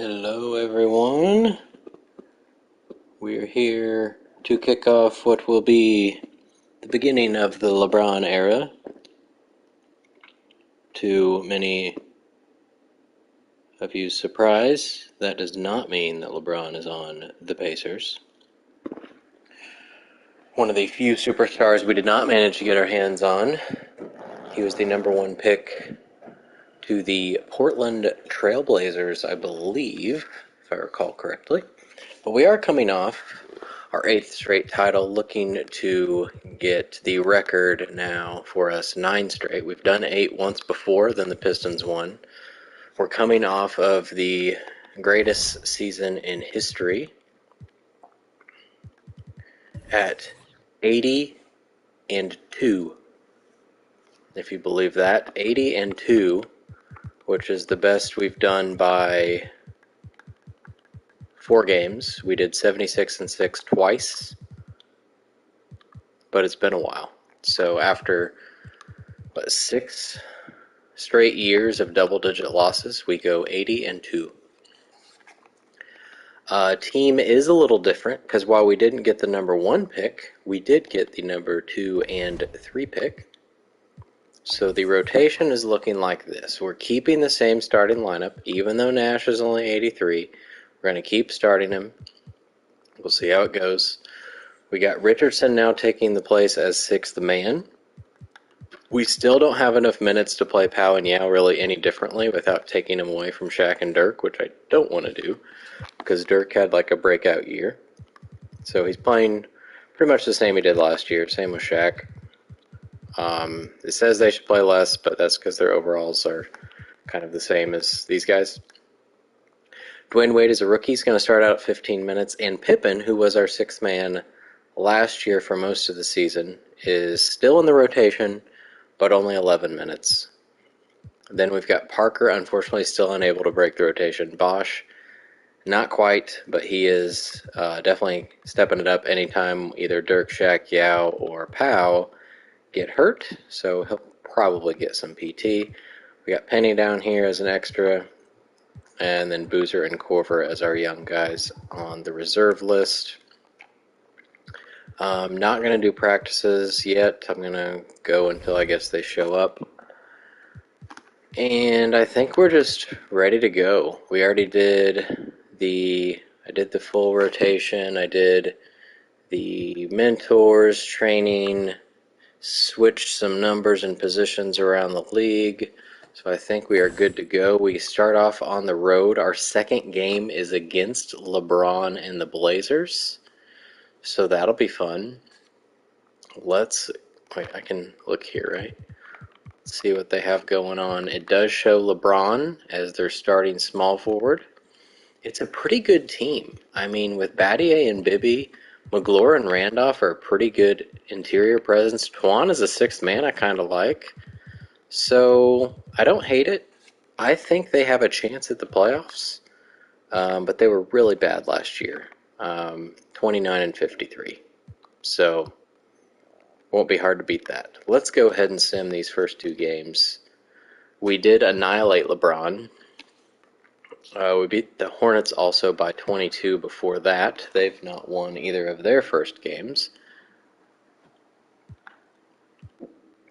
Hello, everyone. We're here to kick off what will be the beginning of the LeBron era. To many of you's surprise, that does not mean that LeBron is on the Pacers. One of the few superstars we did not manage to get our hands on. He was the number one pick to the Portland Trailblazers, I believe, if I recall correctly. But we are coming off our 8th straight title, looking to get the record now for us 9 straight. We've done 8 once before, then the Pistons won. We're coming off of the greatest season in history at 80-2. If you believe that, 80-2, which is the best we've done by 4 games. We did 76-6 twice, but it's been a while. So after 6 straight years of double-digit losses, we go 80-2. Team is a little different because while we didn't get the number 1 pick, we did get the number 2 and 3 pick. So the rotation is looking like this. We're keeping the same starting lineup, even though Nash is only 83. We're going to keep starting him. We'll see how it goes. We got Richardson now taking the place as 6th man. We still don't have enough minutes to play Pau and Yao really any differently without taking him away from Shaq and Dirk, which I don't want to do because Dirk had like a breakout year. So he's playing pretty much the same he did last year, same with Shaq. It says they should play less, but that's because their overalls are kind of the same as these guys. Dwayne Wade is a rookie. He's going to start out at 15 minutes. And Pippen, who was our 6th man last year for most of the season, is still in the rotation, but only 11 minutes. Then we've got Parker, unfortunately still unable to break the rotation. Bosch, not quite, but he is definitely stepping it up anytime either Dirk, Shaq, Yao, or Pau get hurt, so he'll probably get some PT. We got Penny down here as an extra, and then Boozer and Corver as our young guys on the reserve list. I'm not going to do practices yet. I'm going to go until I guess they show up. And I think we're just ready to go. We already did I did the full rotation. I did the mentors training, switched some numbers and positions around the league. So I think we are good to go. We start off on the road. Our second game is against LeBron and the Blazers. So that'll be fun. Wait, I can look here, right? Let's see what they have going on. It does show LeBron as their starting small forward. It's a pretty good team. I mean, with Battier and Bibby, McGlure and Randolph are a pretty good interior presence. Tuan is a 6th man I kind of like. So I don't hate it. I think they have a chance at the playoffs. But they were really bad last year. 29-53. So won't be hard to beat that. Let's go ahead and sim these first 2 games. We did annihilate LeBron. We beat the Hornets also by 22 before that. They've not won either of their first games.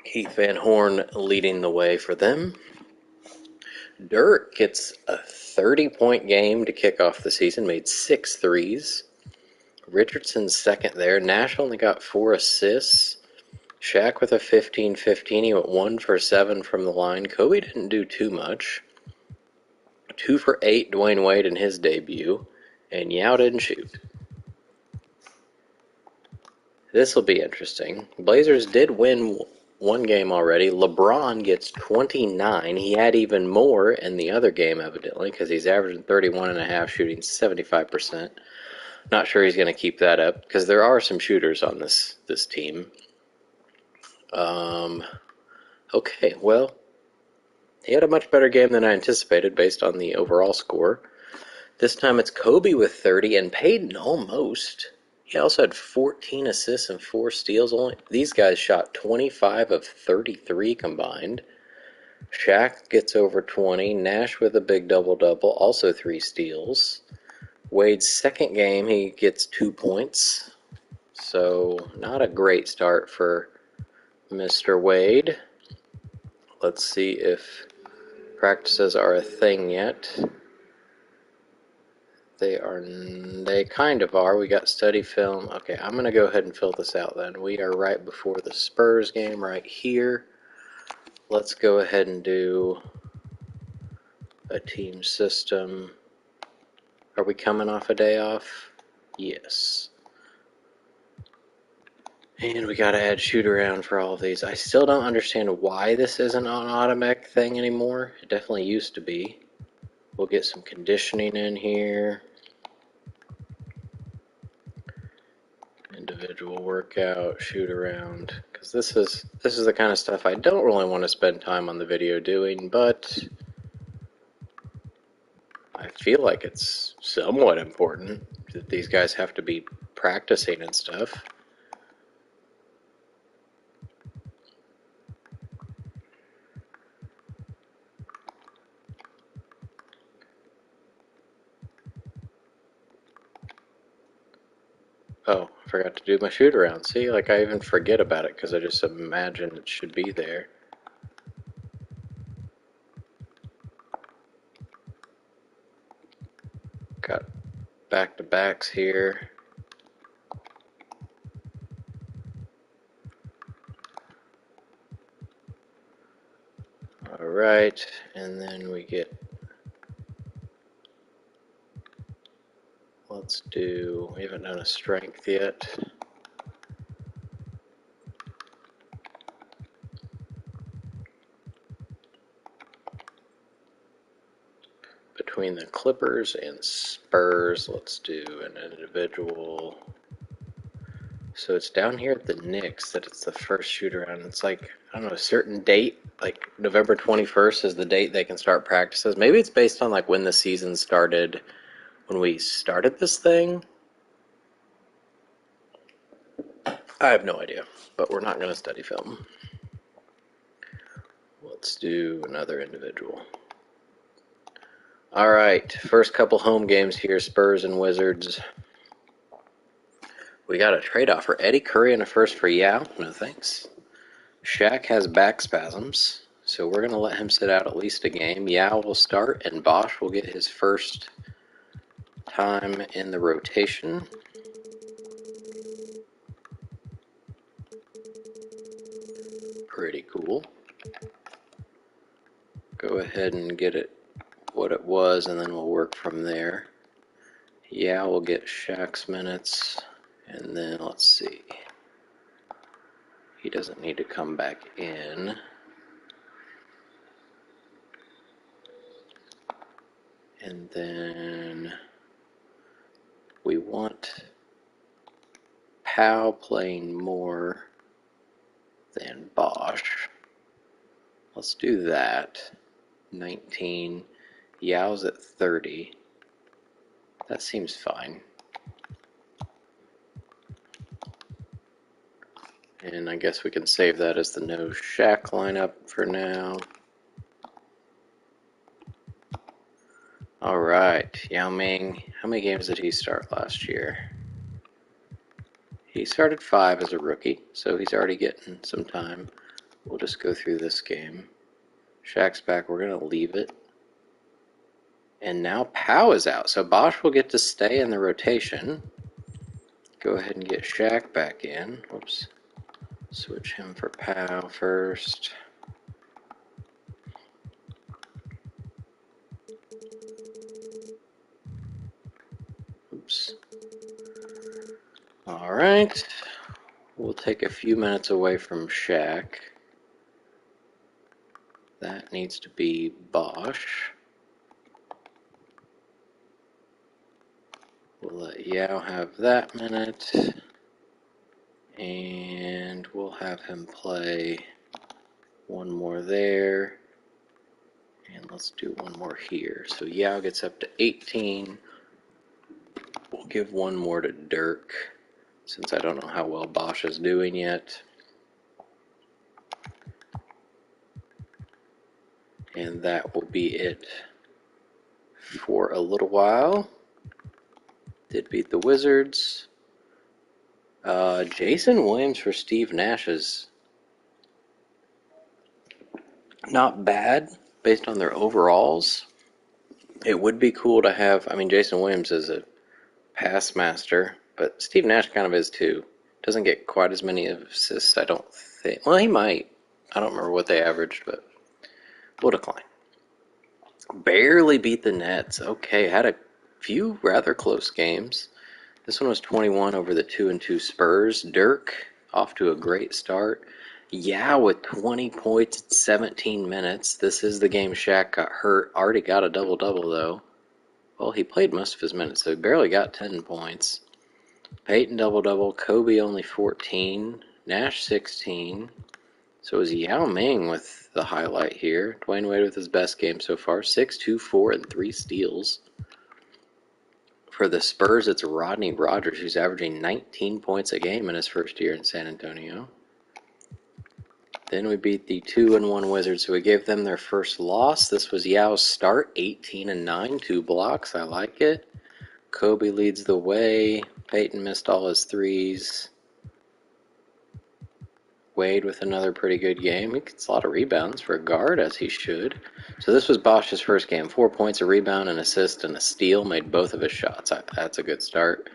Keith Van Horn leading the way for them. Dirk gets a 30-point game to kick off the season, made 6 threes. Richardson's second there. Nash only got 4 assists. Shaq with a 15-15. He went 1 for 7 from the line. Kobe didn't do too much. 2 for 8, Dwayne Wade in his debut. And Yao didn't shoot. This will be interesting. Blazers did win 1 game already. LeBron gets 29. He had even more in the other game, evidently, because he's averaging 31.5, shooting 75%. Not sure he's going to keep that up, because there are some shooters on this team. Okay, well, he had a much better game than I anticipated based on the overall score. This time it's Kobe with 30 and Payton almost. He also had 14 assists and 4 steals. These guys shot 25 of 33 combined. Shaq gets over 20. Nash with a big double-double, also 3 steals. Wade's second game, he gets 2 points. So, not a great start for Mr. Wade. Let's see if practices are a thing yet. They kind of are. We got study film. Okay, I'm going to go ahead and fill this out then. We are right before the Spurs game right here. Let's go ahead and do a team system. Are we coming off a day off? Yes. And we got to add shoot around for all of these. I still don't understand why this isn't an automatic thing anymore. It definitely used to be. We'll get some conditioning in here. Individual workout, shoot around, because this is the kind of stuff I don't really want to spend time on the video doing, but I feel like it's somewhat important that these guys have to be practicing and stuff. Oh, I forgot to do my shoot around. See, like I even forget about it because I just imagine it should be there. Got back-to-backs here. Alright, and then we get, let's do, we haven't done a strength yet. Between the Clippers and Spurs, let's do an individual. So it's down here at the Knicks that it's the first shoot around. It's like, I don't know, a certain date, like November 21st is the date they can start practices. Maybe it's based on like when the season started, when we started this thing. I have no idea, but we're not going to study film. Let's do another individual. All right, first couple home games here, Spurs and Wizards. We got a trade offer. Eddie Curry and a first for Yao. No thanks. Shaq has back spasms, so we're going to let him sit out at least a game. Yao will start, and Bosch will get his first time in the rotation. Pretty cool. Go ahead and get it what it was, and then we'll work from there. Yao will get Shaq's minutes, and then let's see. He doesn't need to come back in. And then we want Powell playing more than Bosch. Let's do that. 19. Yao's at 30. That seems fine. And I guess we can save that as the no Shaq lineup for now. Alright, Yao Ming. How many games did he start last year? He started 5 as a rookie, so he's already getting some time. We'll just go through this game. Shaq's back. We're going to leave it. And now Powell is out, so Bosch will get to stay in the rotation. Go ahead and get Shaq back in. Whoops. Switch him for Powell first. Oops. All right. We'll take a few minutes away from Shaq. That needs to be Bosch. We'll let Yao have that minute. And we'll have him play one more there. And let's do one more here. So Yao gets up to 18. We'll give one more to Dirk, since I don't know how well Bosch is doing yet. And that will be it for a little while. Did beat the Wizards. Jason Williams for Steve Nash is not bad based on their overalls. It would be cool to have, I mean, Jason Williams is a pass master, but Steve Nash kind of is too. Doesn't get quite as many assists, I don't think. Well, he might. I don't remember what they averaged, but we'll decline. Barely beat the Nets. Okay, had a few rather close games. This one was 21 over the 2-2 Spurs. Dirk off to a great start. Yeah, with 20 points in 17 minutes. This is the game Shaq got hurt. Already got a double-double, though. Well, he played most of his minutes, so he barely got 10 points. Peyton double-double. Kobe only 14. Nash 16. So it was Yao Ming with the highlight here. Dwayne Wade with his best game so far. 6, 2, 4, and 3 steals. For the Spurs, it's Rodney Rogers, who's averaging 19 points a game in his first year in San Antonio. Then we beat the 2-1 Wizards, so we gave them their first loss. This was Yao's start, 18-9, 2 blocks. I like it. Kobe leads the way. Peyton missed all his threes. Wade with another pretty good game. He gets a lot of rebounds for a guard, as he should. So this was Bosch's first game. 4 points, a rebound, an assist, and a steal. Made both of his shots. That's a good start.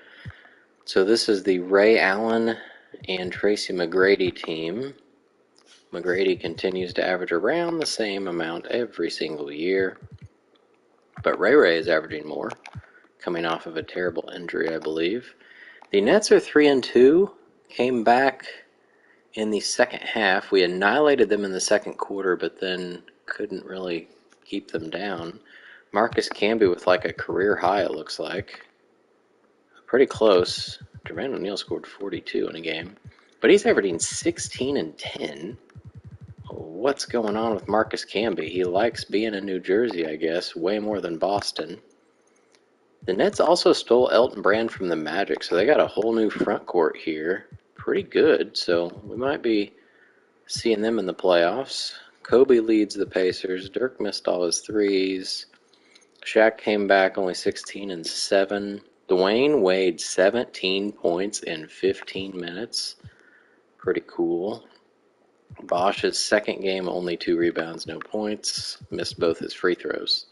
So this is the Ray Allen and Tracy McGrady team. McGrady continues to average around the same amount every single year. But Ray is averaging more, coming off of a terrible injury, I believe. The Nets are 3-2. Came back in the second half. We annihilated them in the second quarter, but then couldn't really keep them down. Marcus Camby with like a career high, it looks like. Pretty close. Jermaine O'Neal scored 42 in a game. But he's averaging 16 and 10. What's going on with Marcus Camby? He likes being in New Jersey, I guess, way more than Boston. The Nets also stole Elton Brand from the Magic, so they got a whole new front court here. Pretty good, so we might be seeing them in the playoffs. Kobe leads the Pacers. Dirk missed all his threes. Shaq came back only 16 and 7. Dwayne Wade 17 points in 15 minutes. Pretty cool. Bosch's second game, only 2 rebounds, no points. Missed both his free throws.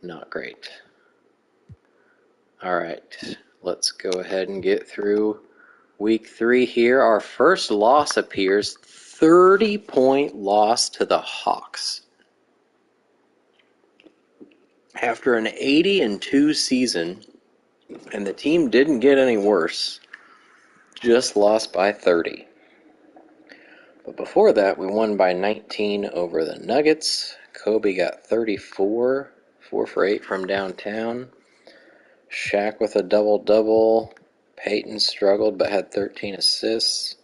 Not great. All right, let's go ahead and get through week 3 here. Our first loss appears, 30-point loss to the Hawks. After an 80-2 season, and the team didn't get any worse, just lost by 30. But before that, we won by 19 over the Nuggets. Kobe got 34, 4 for 8 from downtown. Shaq with a double-double. Peyton struggled but had 13 assists.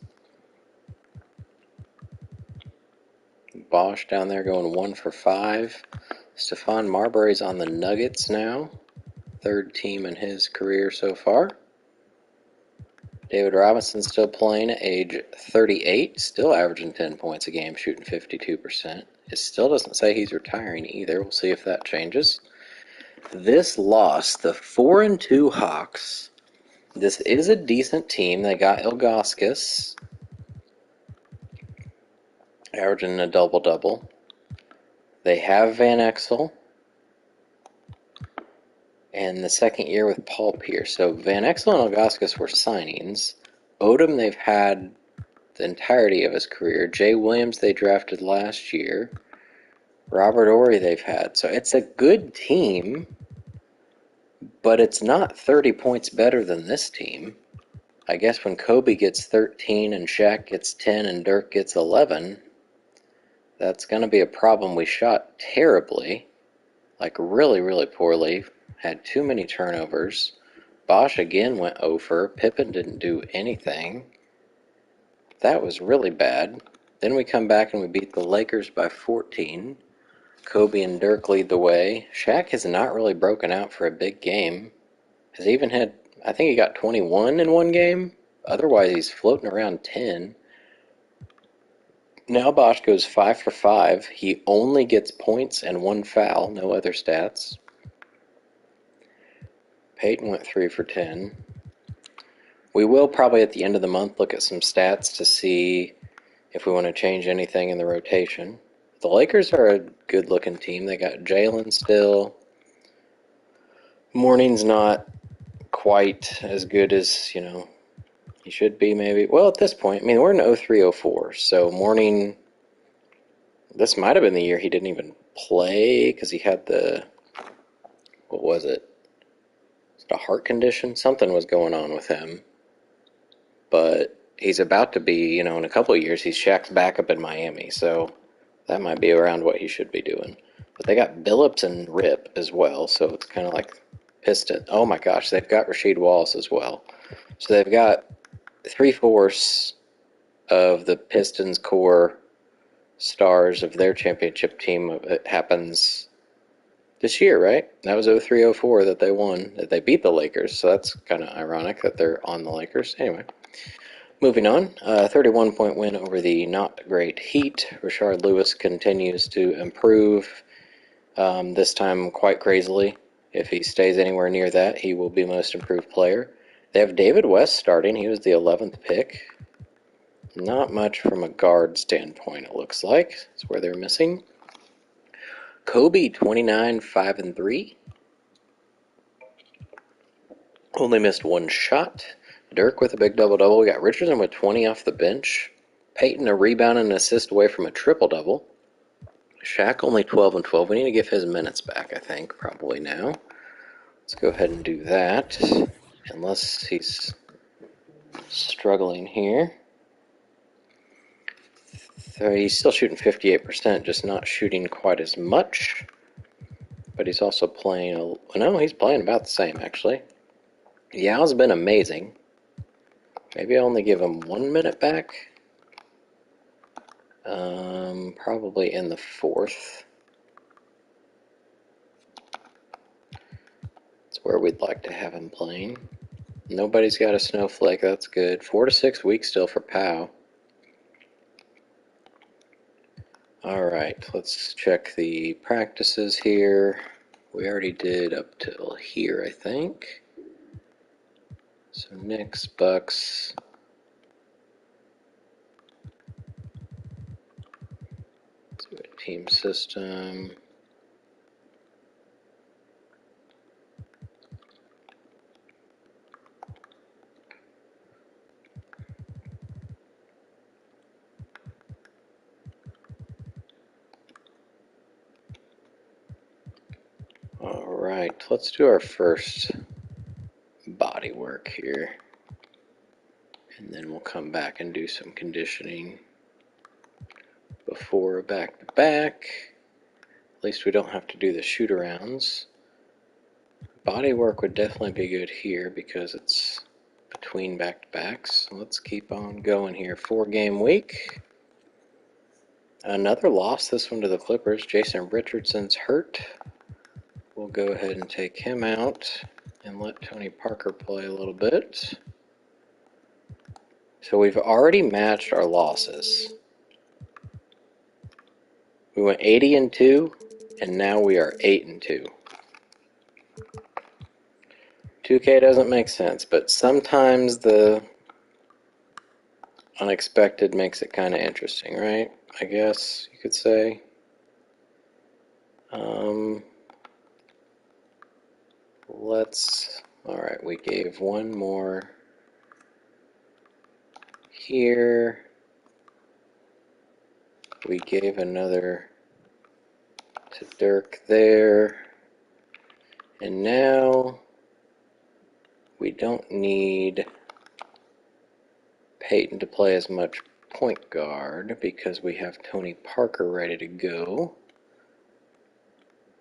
Bosch down there going 1 for 5. Stephon Marbury's on the Nuggets now. 3rd team in his career so far. David Robinson still playing at age 38, still averaging 10 points a game, shooting 52%. It still doesn't say he's retiring either. We'll see if that changes. This loss, the 4-2 Hawks, this is a decent team. They got Ilgauskas, averaging a double-double. They have Van Exel. And the second year with Paul Pierce. So Van Exel and Ilgauskas were signings. Odom they've had the entirety of his career. Jay Williams they drafted last year. Robert Ory they've had. So it's a good team, but it's not 30 points better than this team. I guess when Kobe gets 13 and Shaq gets 10 and Dirk gets 11, that's going to be a problem. We shot terribly, like really, really poorly. Had too many turnovers. Bosch again went over. Pippen didn't do anything. That was really bad. Then we come back and we beat the Lakers by 14. Kobe and Dirk lead the way. Shaq has not really broken out for a big game. Has even had, I think he got 21 in one game. Otherwise, he's floating around 10. Now Bosch goes 5 for 5. He only gets points and 1 foul, no other stats. Peyton went 3 for 10. We will probably at the end of the month look at some stats to see if we want to change anything in the rotation. The Lakers are a good looking team. They got Jalen still. Morning's not quite as good as, he should be maybe. Well, at this point, I mean, we're in 03-04, so Morning, this might have been the year he didn't even play because he had what was it? Was it a heart condition? Something was going on with him. But he's about to be, in a couple of years, he's Shaq's backup in Miami, so that might be around what he should be doing. But they got Billups and Rip as well, so it's kind of like Piston. Oh my gosh, they've got Rasheed Wallace as well. So they've got 3/4 of the Pistons core stars of their championship team. It happens this year, right? That was 03-04 that they won, that they beat the Lakers, so that's kind of ironic that they're on the Lakers. Anyway. Moving on, 31-point win over the not great Heat. Rashard Lewis continues to improve, this time quite crazily. If he stays anywhere near that, he will be most improved player. They have David West starting. He was the 11th pick. Not much from a guard standpoint, it looks like. That's where they're missing. Kobe, 29, 5 and 3. Only missed one shot. Dirk with a big double-double. We got Richardson with 20 off the bench. Peyton a rebound and an assist away from a triple-double. Shaq only 12 and 12. We need to give his minutes back, I think, probably now. Let's go ahead and do that, unless he's struggling here. So he's still shooting 58%, just not shooting quite as much. But he's also playing, no, he's playing about the same, actually. Yao's been amazing. Maybe I'll only give him 1 minute back. Probably in the fourth. That's where we'd like to have him playing. Nobody's got a snowflake, that's good. 4 to 6 weeks still for Powell. Alright, let's check the practices here. We already did up till here, I think. So Knicks, Bucks. Let's do a team system. Alright, let's do our first body work here. And then we'll come back and do some conditioning before a back-to-back. At least we don't have to do the shoot-arounds. Body work would definitely be good here because it's between back-to-backs. Let's keep on going here. 4-game week. Another loss, this one to the Clippers. Jason Richardson's hurt. We'll go ahead and take him out and let Tony Parker play a little bit. So we've already matched our losses. We went 80-2, and now we are 8-2. 2K doesn't make sense, but sometimes the unexpected makes it kind of interesting, right? I guess you could say. Alright, we gave one more here. We gave another to Dirk there. And now we don't need Peyton to play as much point guard because we have Tony Parker ready to go.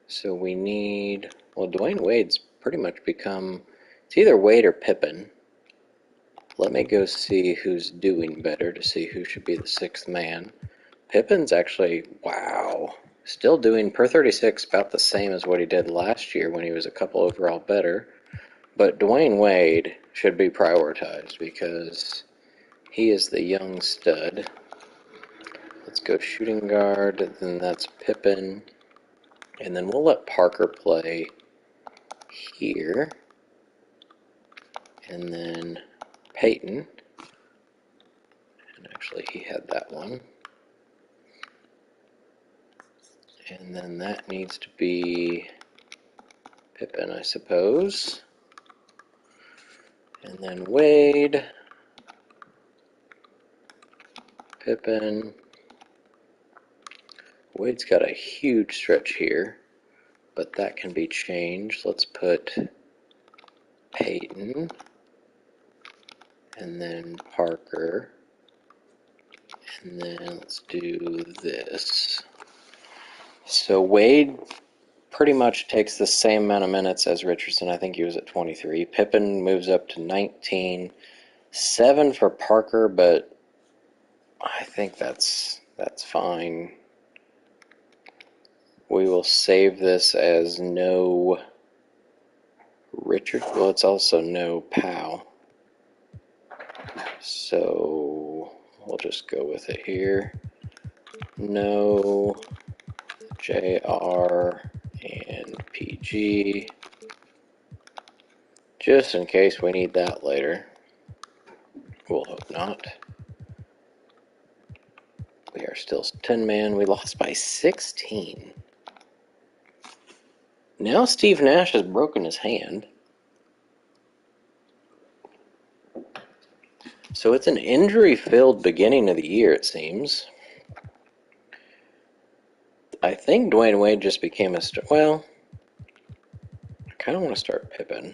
So we need, well, Dwayne Wade's pretty much become, it's either Wade or Pippen. Let me go see who's doing better to see who should be the sixth man. Pippen's actually, wow, still doing per 36 about the same as what he did last year when he was a couple overall better. But Dwayne Wade should be prioritized because he is the young stud. Let's go shooting guard, then that's Pippen, and then we'll let Parker play here, and then Peyton, and actually he had that one, and then that needs to be Pippen, I suppose, and then Wade, Pippen. Wade's got a huge stretch here, but that can be changed. Let's put Peyton, and then Parker, and then let's do this. So Wade pretty much takes the same amount of minutes as Richardson. I think he was at 23. Pippen moves up to 19. 7 for Parker, but I think that's fine. We will save this as no Richard. Well, it's also no Powell. So we'll just go with it here. No JR and PG. Just in case we need that later. We'll hope not. We are still 10-man. We lost by 16. Now Steve Nash has broken his hand. So it's an injury-filled beginning of the year, it seems. I think Dwayne Wade just became a star. Well, I kind of want to start Pippen.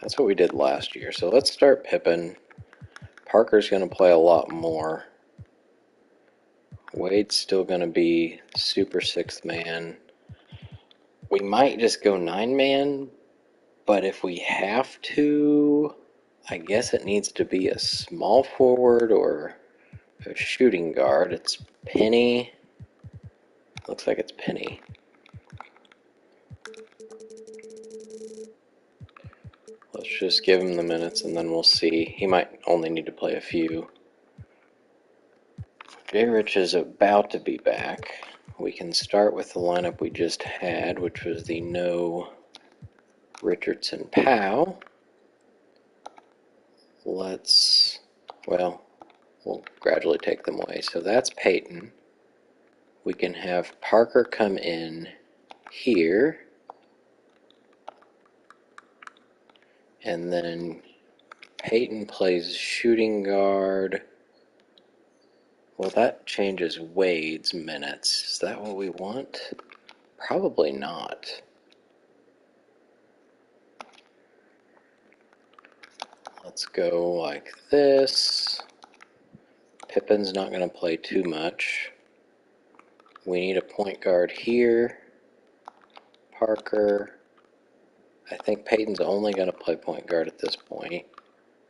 That's what we did last year. So let's start Pippen. Parker's going to play a lot more. Wade's still going to be super 6th man. We might just go 9-man, but if we have to, I guess it needs to be a small forward or a shooting guard. It's Penny. Looks like it's Penny. Let's just give him the minutes and then we'll see. He might only need to play a few. J. Rich is about to be back. We can start with the lineup we just had, which was the no Richardson Powell. We'll gradually take them away. So that's Peyton. We can have Parker come in here. And then Peyton plays shooting guard. Well, that changes Wade's minutes. Is that what we want? Probably not. Let's go like this. Pippen's not going to play too much. We need a point guard here. Parker. I think Peyton's only going to play point guard at this point.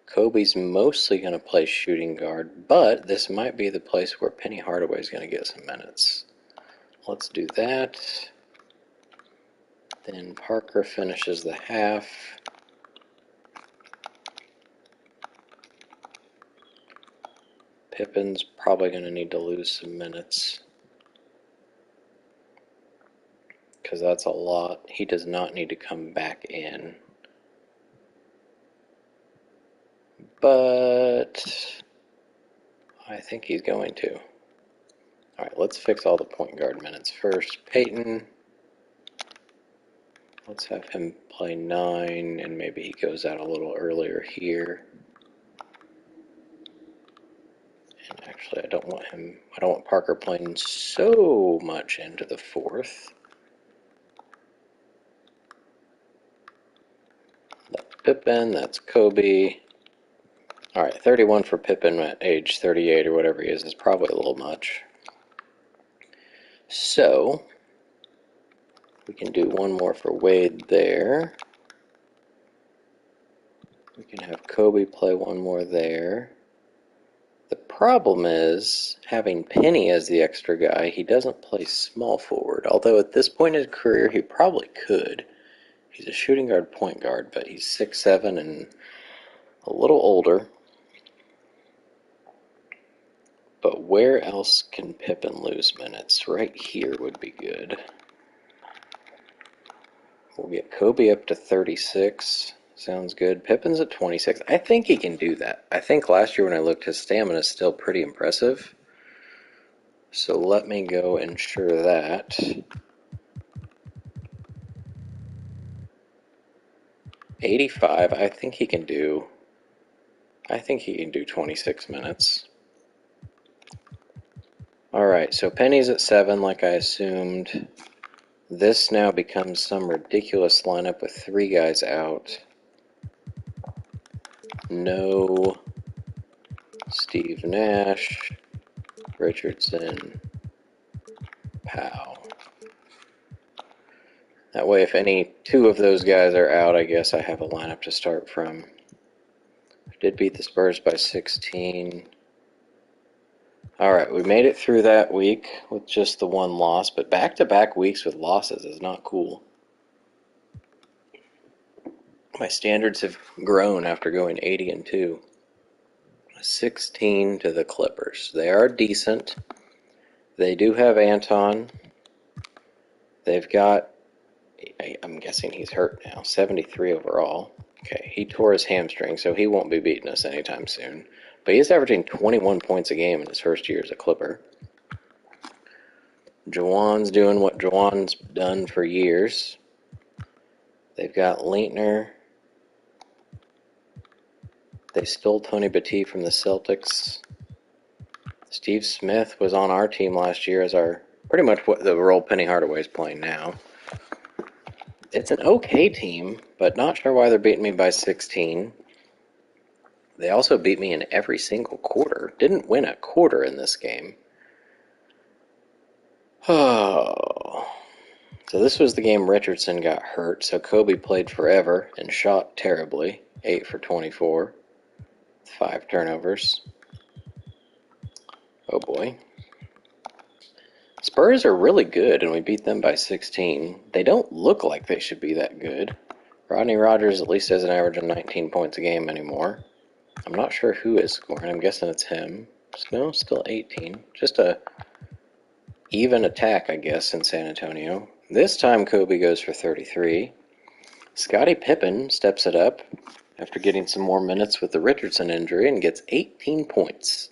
Kobe's mostly going to play shooting guard, but this might be the place where Penny Hardaway's going to get some minutes. Let's do that. Then Parker finishes the half. Pippen's probably going to need to lose some minutes, because that's a lot. He does not need to come back in. But I think he's going to. Alright, let's fix all the point guard minutes first. Peyton, let's have him play 9, and maybe he goes out a little earlier here. And actually, I don't want Parker playing so much into the 4th. That's Pippen, that's Kobe. Alright, 31 for Pippen at age 38 or whatever he is probably a little much. So, we can do one more for Wade there. We can have Kobe play one more there. The problem is, having Penny as the extra guy, he doesn't play small forward. Although at this point in his career, he probably could. He's a shooting guard, point guard, but he's 6'7" and a little older. But where else can Pippen lose minutes? Right here would be good. We'll get Kobe up to 36. Sounds good. Pippen's at 26. I think he can do that. I think last year when I looked, his stamina is still pretty impressive. So let me go ensure that. 85, I think he can do 26 minutes. Alright, so Penny's at 7 like I assumed. This now becomes some ridiculous lineup with 3 guys out. No Steve Nash, Richardson, Powell. That way if any 2 of those guys are out, I guess I have a lineup to start from. I did beat the Spurs by 16. Alright, we made it through that week with just the 1 loss, but back-to-back weeks with losses is not cool. My standards have grown after going 80-2. 16 to the Clippers. They are decent. They do have Anton. They've got, I'm guessing he's hurt now, 73 overall. Okay, he tore his hamstring, so he won't be beating us anytime soon. But he's averaging 21 points a game in his first year as a Clipper. Juwan's doing what Juwan's done for years. They've got Leitner. They stole Tony Battie from the Celtics. Steve Smith was on our team last year as our pretty much what the role Penny Hardaway is playing now. It's an okay team, but not sure why they're beating me by 16. They also beat me in every single quarter. Didn't win a quarter in this game. Oh. So this was the game Richardson got hurt, so Kobe played forever and shot terribly. 8 for 24. 5 turnovers. Oh boy. Spurs are really good, and we beat them by 16. They don't look like they should be that good. Rodney Rogers at least has an average of 19 points a game anymore. I'm not sure who is scoring. I'm guessing it's him. No, still 18. Just a even attack, I guess, in San Antonio. This time Kobe goes for 33. Scottie Pippen steps it up after getting some more minutes with the Richardson injury and gets 18 points.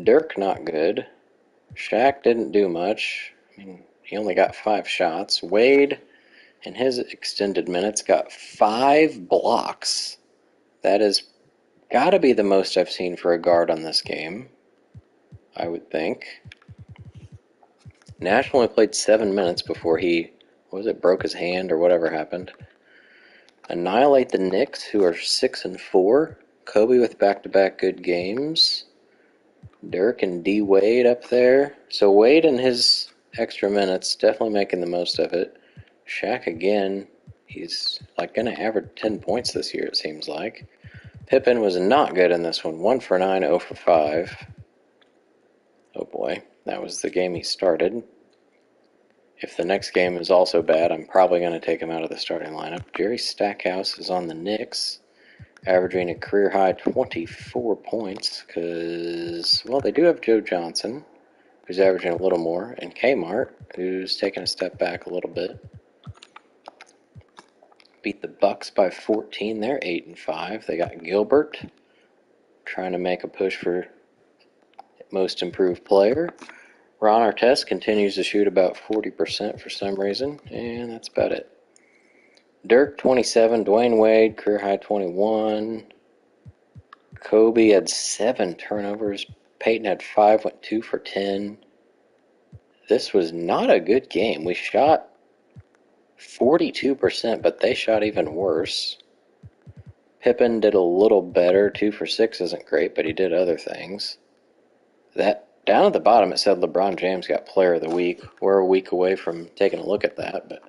Dirk not good. Shaq didn't do much. I mean, he only got 5 shots. Wade, in his extended minutes, got 5 blocks. That has got to be the most I've seen for a guard on this game, I would think. Nash only played 7 minutes before he, broke his hand or whatever happened. Annihilate the Knicks, who are 6-4. Kobe with back-to-back good games. Dirk and D. Wade up there. So Wade and his extra minutes, definitely making the most of it. Shaq again, he's like going to average 10 points this year, it seems like. Pippen was not good in this one. 1 for 9, 0 for 5. Oh boy, that was the game he started. If the next game is also bad, I'm probably going to take him out of the starting lineup. Jerry Stackhouse is on the Knicks, averaging a career-high 24 points because, well, they do have Joe Johnson, who's averaging a little more, and Kmart, who's taking a step back a little bit. Beat the Bucks by 14. They're 8-5. They got Gilbert trying to make a push for most improved player. Ron Artest continues to shoot about 40% for some reason, and that's about it. Dirk, 27. Dwayne Wade, career-high 21. Kobe had 7 turnovers. Peyton had 5, went 2 for 10. This was not a good game. We shot 42%, but they shot even worse. Pippen did a little better. 2 for 6 isn't great, but he did other things. That down at the bottom it said LeBron James got Player of the Week. We're a week away from taking a look at that, but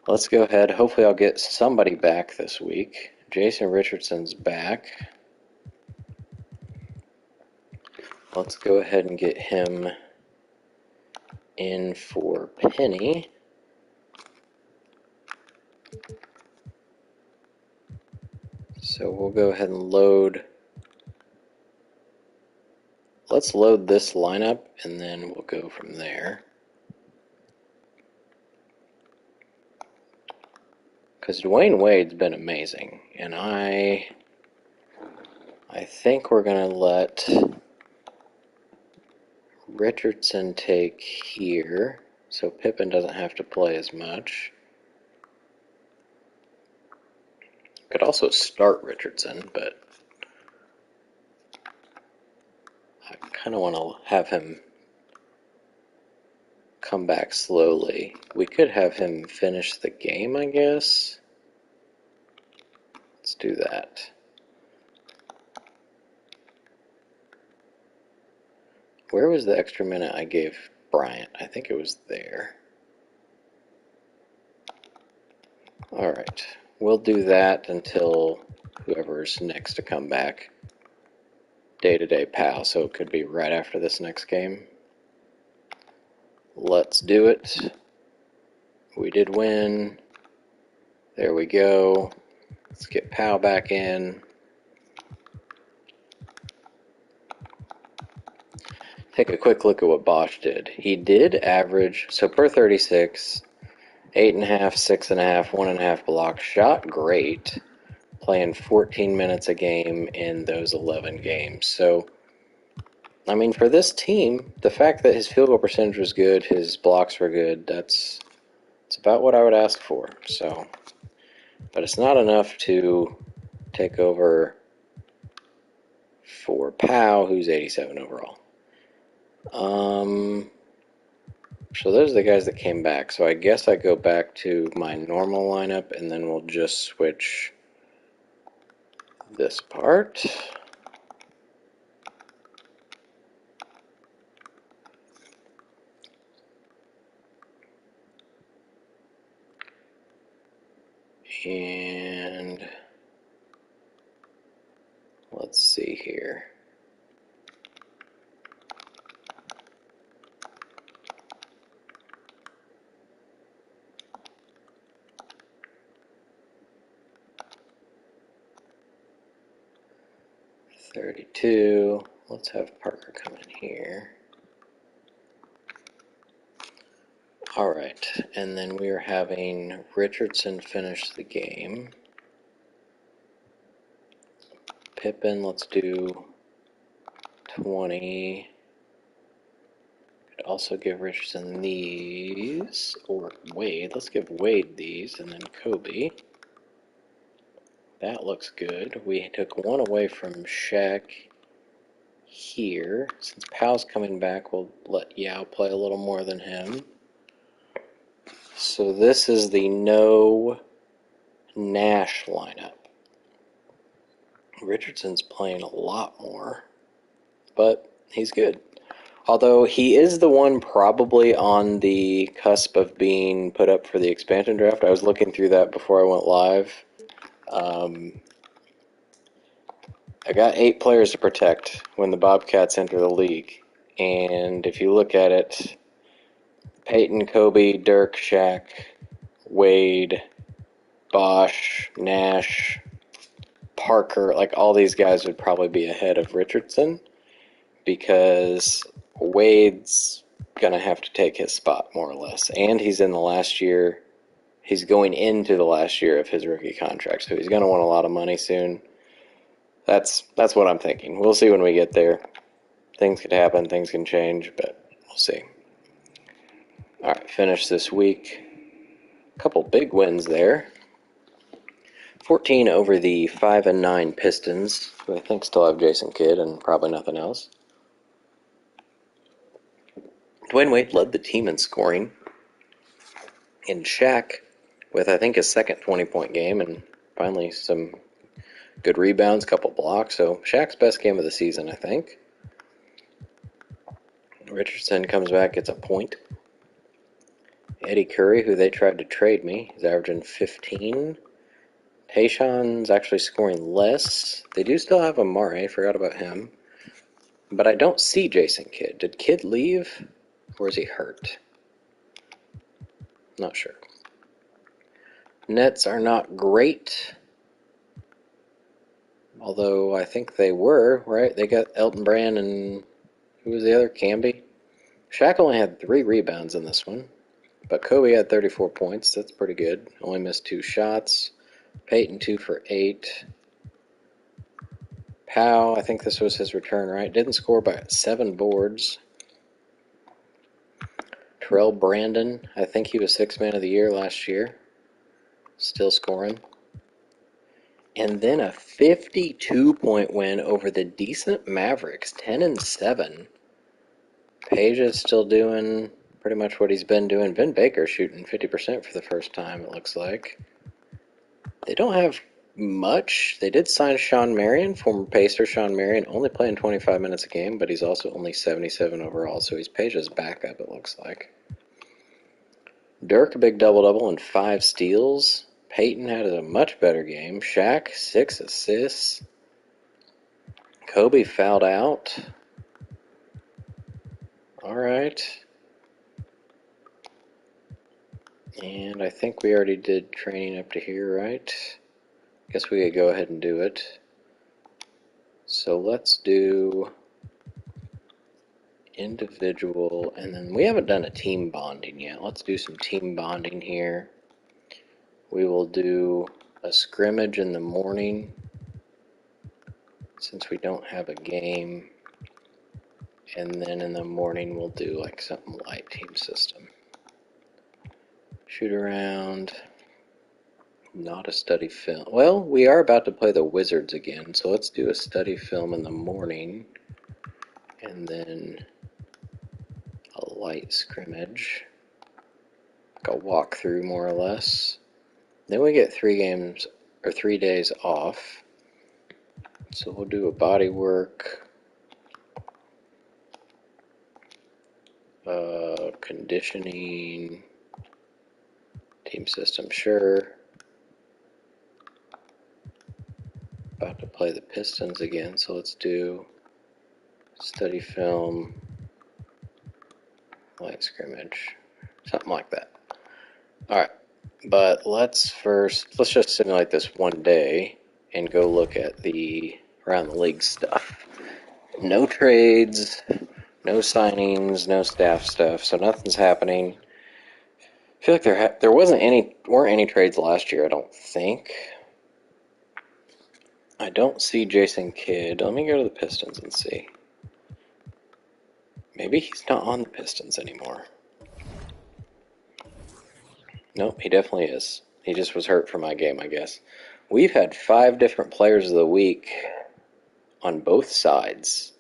let's go ahead. Hopefully I'll get somebody back this week. Jason Richardson's back. Let's go ahead and get him in for Penny. So we'll go ahead and load let's load this lineup, and then we'll go from there. Because Dwayne Wade's been amazing, and I think we're going to let Richardson take here, so Pippen doesn't have to play as much. Could also start Richardson, but I kind of want to have him come back slowly. We could have him finish the game, I guess. Let's do that. Where was the extra minute I gave Bryant? I think it was there. Alright, we'll do that until whoever's next to come back. Day-to-day pal, so it could be right after this next game. Let's do it. We did win. There we go. Let's get Pal back in. Take a quick look at what Bosch did. He did average, so per 36, 8.5, 6.5, 1.5 blocks. Shot great, playing 14 minutes a game in those 11 games. So, I mean, for this team, the fact that his field goal percentage was good, his blocks were good, it's about what I would ask for. So, but it's not enough to take over for Powell, who's 87 overall. So those are the guys that came back. So I guess I go back to my normal lineup, and then we'll just switch this part. And let's see here. $32. Let's have Parker come in here. All right, and then we are having Richardson finish the game. Pippen, let's do 20. Could also give Richardson these, or Wade. Let's give Wade these, and then Kobe. That looks good. We took one away from Shaq here. Since Powell's coming back, we'll let Yao play a little more than him. So this is the no Nash lineup. Richardson's playing a lot more, but he's good. Although he is the one probably on the cusp of being put up for the expansion draft. I was looking through that before I went live. I got 8 players to protect when the Bobcats enter the league. And if you look at it, Peyton, Kobe, Dirk, Shaq, Wade, Bosch, Nash, Parker, like all these guys would probably be ahead of Richardson, because Wade's going to have to take his spot more or less. And he's in the last year. He's going into the last year of his rookie contract, so he's going to want a lot of money soon. That's what I'm thinking. We'll see when we get there. Things could happen, things can change, but we'll see. All right, finish this week. A couple big wins there. 14 over the 5-9 Pistons, who I think still have Jason Kidd and probably nothing else. Dwayne Wade led the team in scoring. And Shaq, with I think his second 20-point game, and finally some good rebounds, couple blocks. So Shaq's best game of the season, I think. Richardson comes back, gets a point. Eddie Curry, who they tried to trade me, is averaging 15. Tayshaun's actually scoring less. They do still have Amare, forgot about him. But I don't see Jason Kidd. Did Kidd leave, or is he hurt? Not sure. Nets are not great, although I think they were, right? They got Elton Brand and Who was the other? Camby? Shaq only had 3 rebounds in this one, but Kobe had 34 points. That's pretty good. Only missed 2 shots. Peyton 2 for 8. Powell, I think this was his return, right? Didn't score by 7 boards. Terrell Brandon, I think he was 6th man of the year last year. Still scoring. And then a 52-point win over the decent Mavericks, 10-7. Page is still doing pretty much what he's been doing. Vin Baker shooting 50% for the first time, it looks like. They don't have much. They did sign Sean Marion, former Pacer Sean Marion, only playing 25 minutes a game, but he's also only 77 overall, so he's Page's backup, it looks like. Dirk, a big double-double and 5 steals. Peyton had a much better game. Shaq, 6 assists. Kobe fouled out. All right. And I think we already did training up to here, right? Guess we could go ahead and do it. So let's do individual, and then we haven't done a team bonding yet. Let's do some team bonding here. We will do a scrimmage in the morning since we don't have a game, and then in the morning we'll do like something light team system. Shoot around, not a study film. Well, we are about to play the Wizards again, so let's do a study film in the morning, and then a light scrimmage, like a walkthrough more or less. Then we get 3 days off. So we'll do a body work, conditioning, team system, sure. About to play the Pistons again, so let's do study film, light scrimmage, something like that. Alright, but let's just simulate this one day and go look at the around the league stuff. No trades, no signings, no staff stuff, so nothing's happening. I feel like there weren't any trades last year, I don't think. I don't see Jason Kidd. Let me go to the Pistons and see. Maybe he's not on the Pistons anymore. Nope, he definitely is. He just was hurt for my game, I guess. We've had 5 different players of the week on both sides.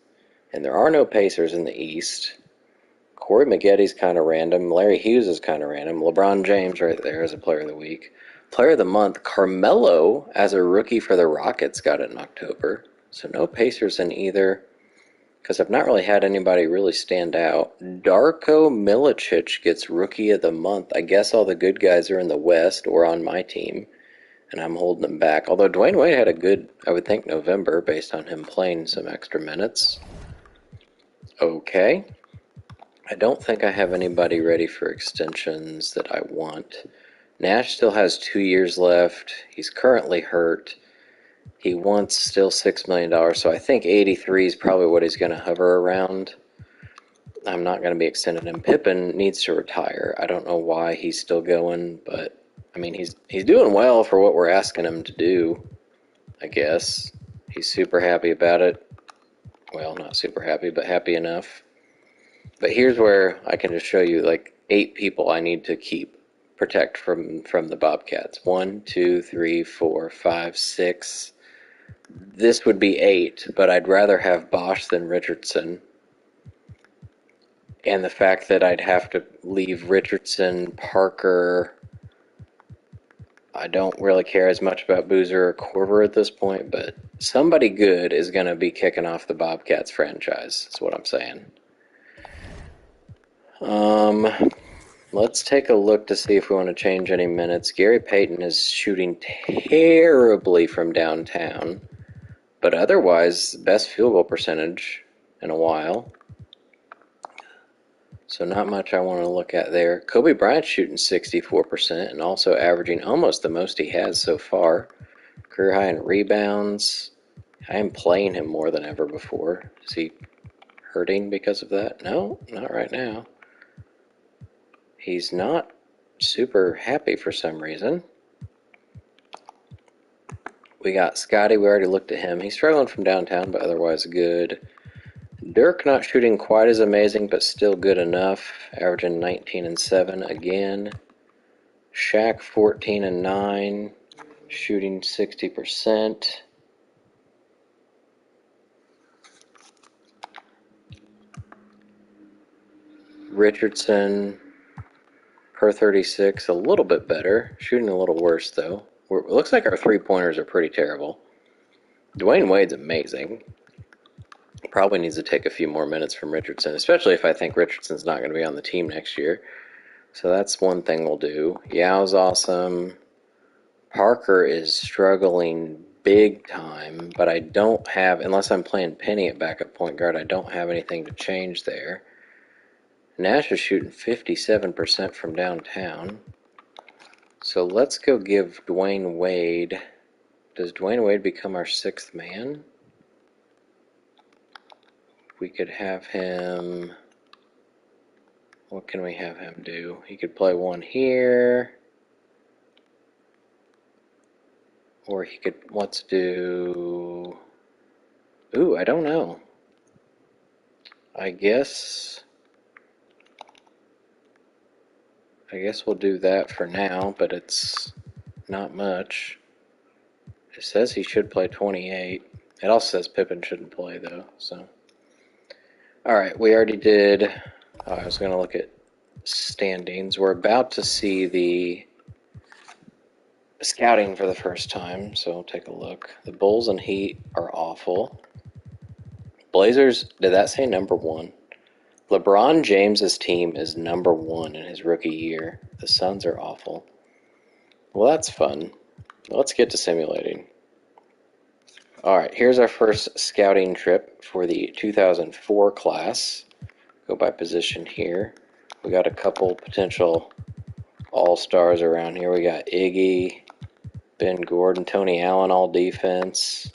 And there are no Pacers in the East. Corey Maggetti's kind of random. Larry Hughes is kind of random. LeBron James right there as a player of the week. Player of the month, Carmelo, as a rookie for the Rockets, got it in October. So no Pacers in either, because I've not really had anybody really stand out. Darko Milicic gets rookie of the month. I guess all the good guys are in the West or on my team, and I'm holding them back. Although Dwayne Wade had a good, I would think, November based on him playing some extra minutes. Okay. I don't think I have anybody ready for extensions that I want. Nash still has 2 years left. He's currently hurt. He wants still $6 million, so I think 83 is probably what he's going to hover around. I'm not going to be extending him. Pippen needs to retire. I don't know why he's still going, but I mean he's doing well for what we're asking him to do, I guess. He's super happy about it. Well, not super happy, but happy enough. But here's where I can just show you like 8 people I need to protect from the Bobcats. 1, 2, 3, 4, 5, 6. This would be 8, but I'd rather have Bosch than Richardson. And the fact that I'd have to leave Richardson, Parker, I don't really care as much about Boozer or Korver at this point, but somebody good is going to be kicking off the Bobcats franchise, is what I'm saying. Let's take a look to see if we want to change any minutes. Gary Payton is shooting terribly from downtown, but otherwise, best field goal percentage in a while. So not much I want to look at there. Kobe Bryant's shooting 64% and also averaging almost the most he has so far. Career high in rebounds. I am playing him more than ever before. Is he hurting because of that? No, not right now. He's not super happy for some reason. We got Scotty, we already looked at him. He's struggling from downtown, but otherwise good. Dirk not shooting quite as amazing, but still good enough. Averaging 19 and 7 again. Shaq 14 and 9, shooting 60%. Richardson per 36, a little bit better. Shooting a little worse though. It looks like our 3-pointers are pretty terrible. Dwayne Wade's amazing. Probably needs to take a few more minutes from Richardson, especially if I think Richardson's not going to be on the team next year. So that's one thing we'll do. Yao's awesome. Parker is struggling big time, but I don't have, unless I'm playing Penny at backup point guard, I don't have anything to change there. Nash is shooting 57% from downtown. So let's go give Dwayne Wade. Does Dwayne Wade become our 6th man? We could have him. What can we have him do? He could play one here. Or he could, let's do. Ooh, I don't know. I guess we'll do that for now, but it's not much. It says he should play 28. It also says Pippen shouldn't play, though, so. Alright, we already did. I was going to look at standings. We're about to see the scouting for the first time, so we'll take a look. The Bulls and Heat are awful. Blazers, did that say number 1? LeBron James's team is number 1 in his rookie year. The Suns are awful. Well, that's fun. Let's get to simulating. Alright, here's our first scouting trip for the 2004 class. Go by position here. We got a couple potential all-stars around here. We got Iggy, Ben Gordon, Tony Allen, all defense.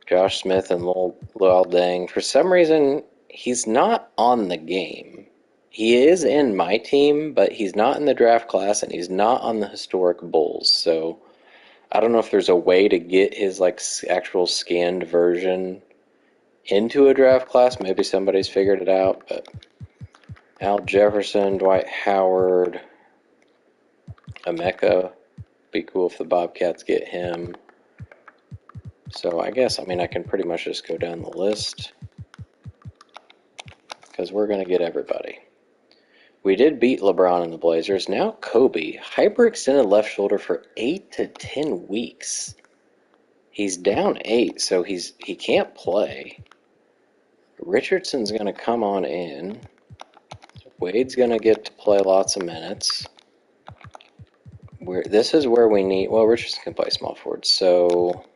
Josh Smith and Luol Deng. For some reason, he's not on the game. He is in my team, but he's not in the draft class, and he's not on the historic Bulls. So I don't know if there's a way to get his actual scanned version into a draft class. Maybe somebody's figured it out, but Al Jefferson, Dwight Howard, Emeka. Be cool if the Bobcats get him. So I guess, I can pretty much just go down the list because we're going to get everybody. We did beat LeBron and the Blazers. Now Kobe, hyperextended left shoulder for 8 to 10 weeks. He's down 8, so he can't play. Richardson's going to come on in. Wade's going to get to play lots of minutes. This is where we need, well, Richardson can play small forward, so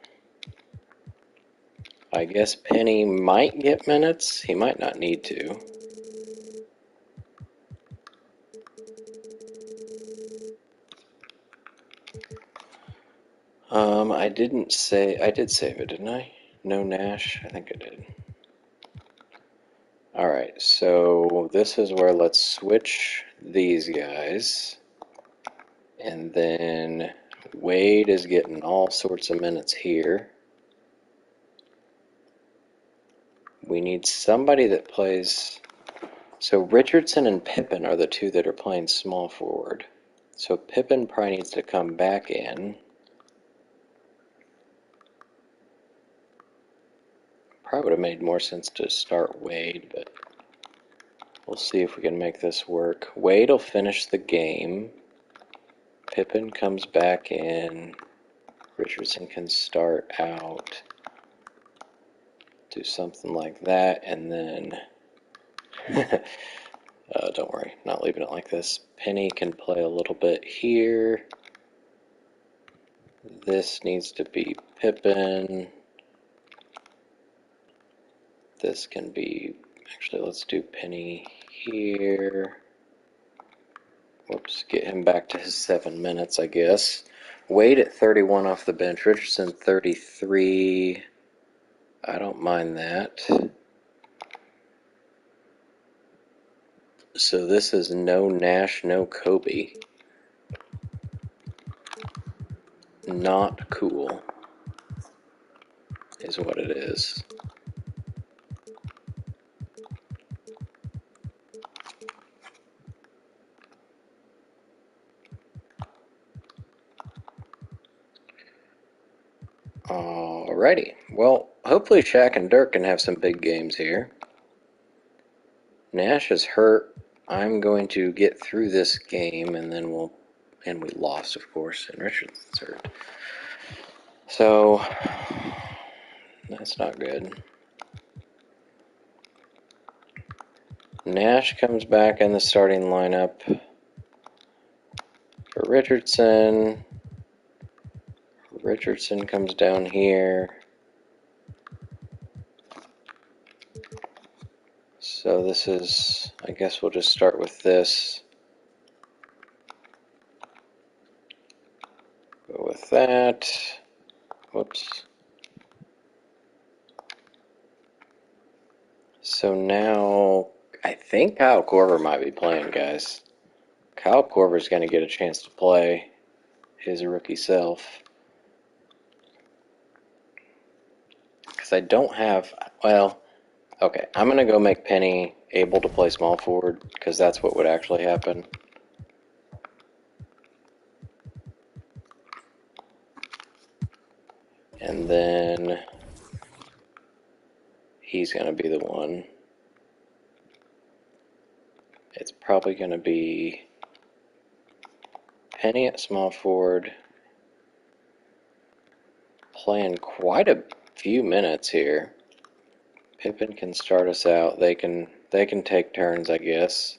I guess Penny might get minutes. He might not need to. I did save it, didn't I? No Nash? I think I did. Alright, so this is where let's switch these guys. And then Wade is getting all sorts of minutes here. We need somebody that plays. So Richardson and Pippen are the two that are playing small forward. So Pippen probably needs to come back in. Probably would have made more sense to start Wade, but we'll see if we can make this work. Wade will finish the game. Pippen comes back in. Richardson can start out. Do something like that, and then don't worry, not leaving it like this. Penny can play a little bit here. This needs to be Pippen. This can be, actually let's do Penny here. Whoops, get him back to his 7 minutes, I guess. Wade at 31 off the bench. Richardson 33. I don't mind that. So this is no Nash, no Kobe. Not cool, is what it is. Alrighty. Well, hopefully Shaq and Dirk can have some big games here. Nash is hurt. I'm going to get through this game, and then and we lost, of course, and Richardson's hurt. So, that's not good. Nash comes back in the starting lineup for Richardson. Richardson comes down here. So this is, I guess we'll just start with this. Go with that. Whoops. So now, I think Kyle Korver might be playing, guys. Kyle Korver's going to get a chance to play his rookie self. Because I don't have, well, okay, I'm going to go make Penny able to play small forward, because that's what would actually happen. And then he's going to be the one. It's probably going to be Penny at small forward, playing quite a few minutes here. Pippen can start us out. They can take turns, I guess.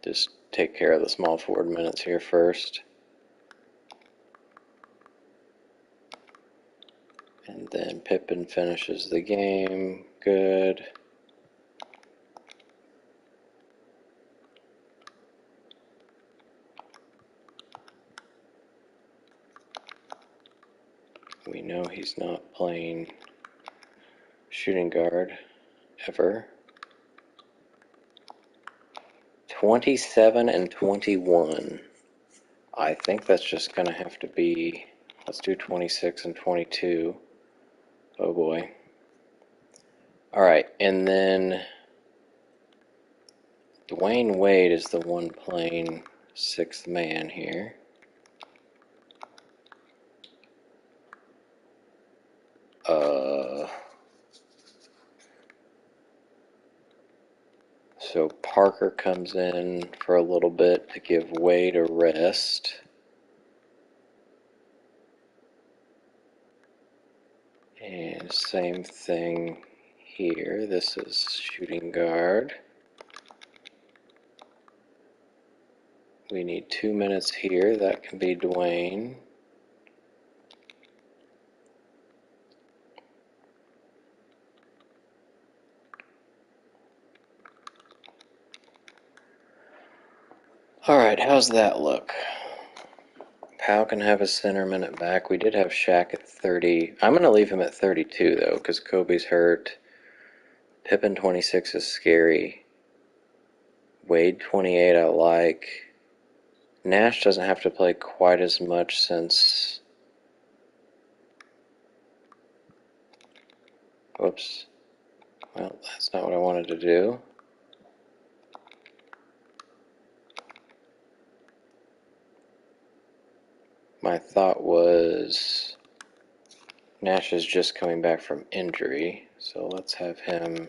Just take care of the small forward minutes here first. And then Pippen finishes the game. Good. We know he's not playing shooting guard ever. 27 and 21. I think that's just going to have to be, let's do 26 and 22. Oh boy. All right, and then Dwayne Wade is the one playing sixth man here. So Parker comes in for a little bit to give Wade a rest. And same thing here. This is shooting guard. We need 2 minutes here. That can be Dwayne. Alright, how's that look? Powell can have his center minute back. We did have Shaq at 30. I'm going to leave him at 32, though, because Kobe's hurt. Pippen 26 is scary. Wade 28 I like. Nash doesn't have to play quite as much since... Whoops. Well, that's not what I wanted to do. My thought was Nash is just coming back from injury, so let's have him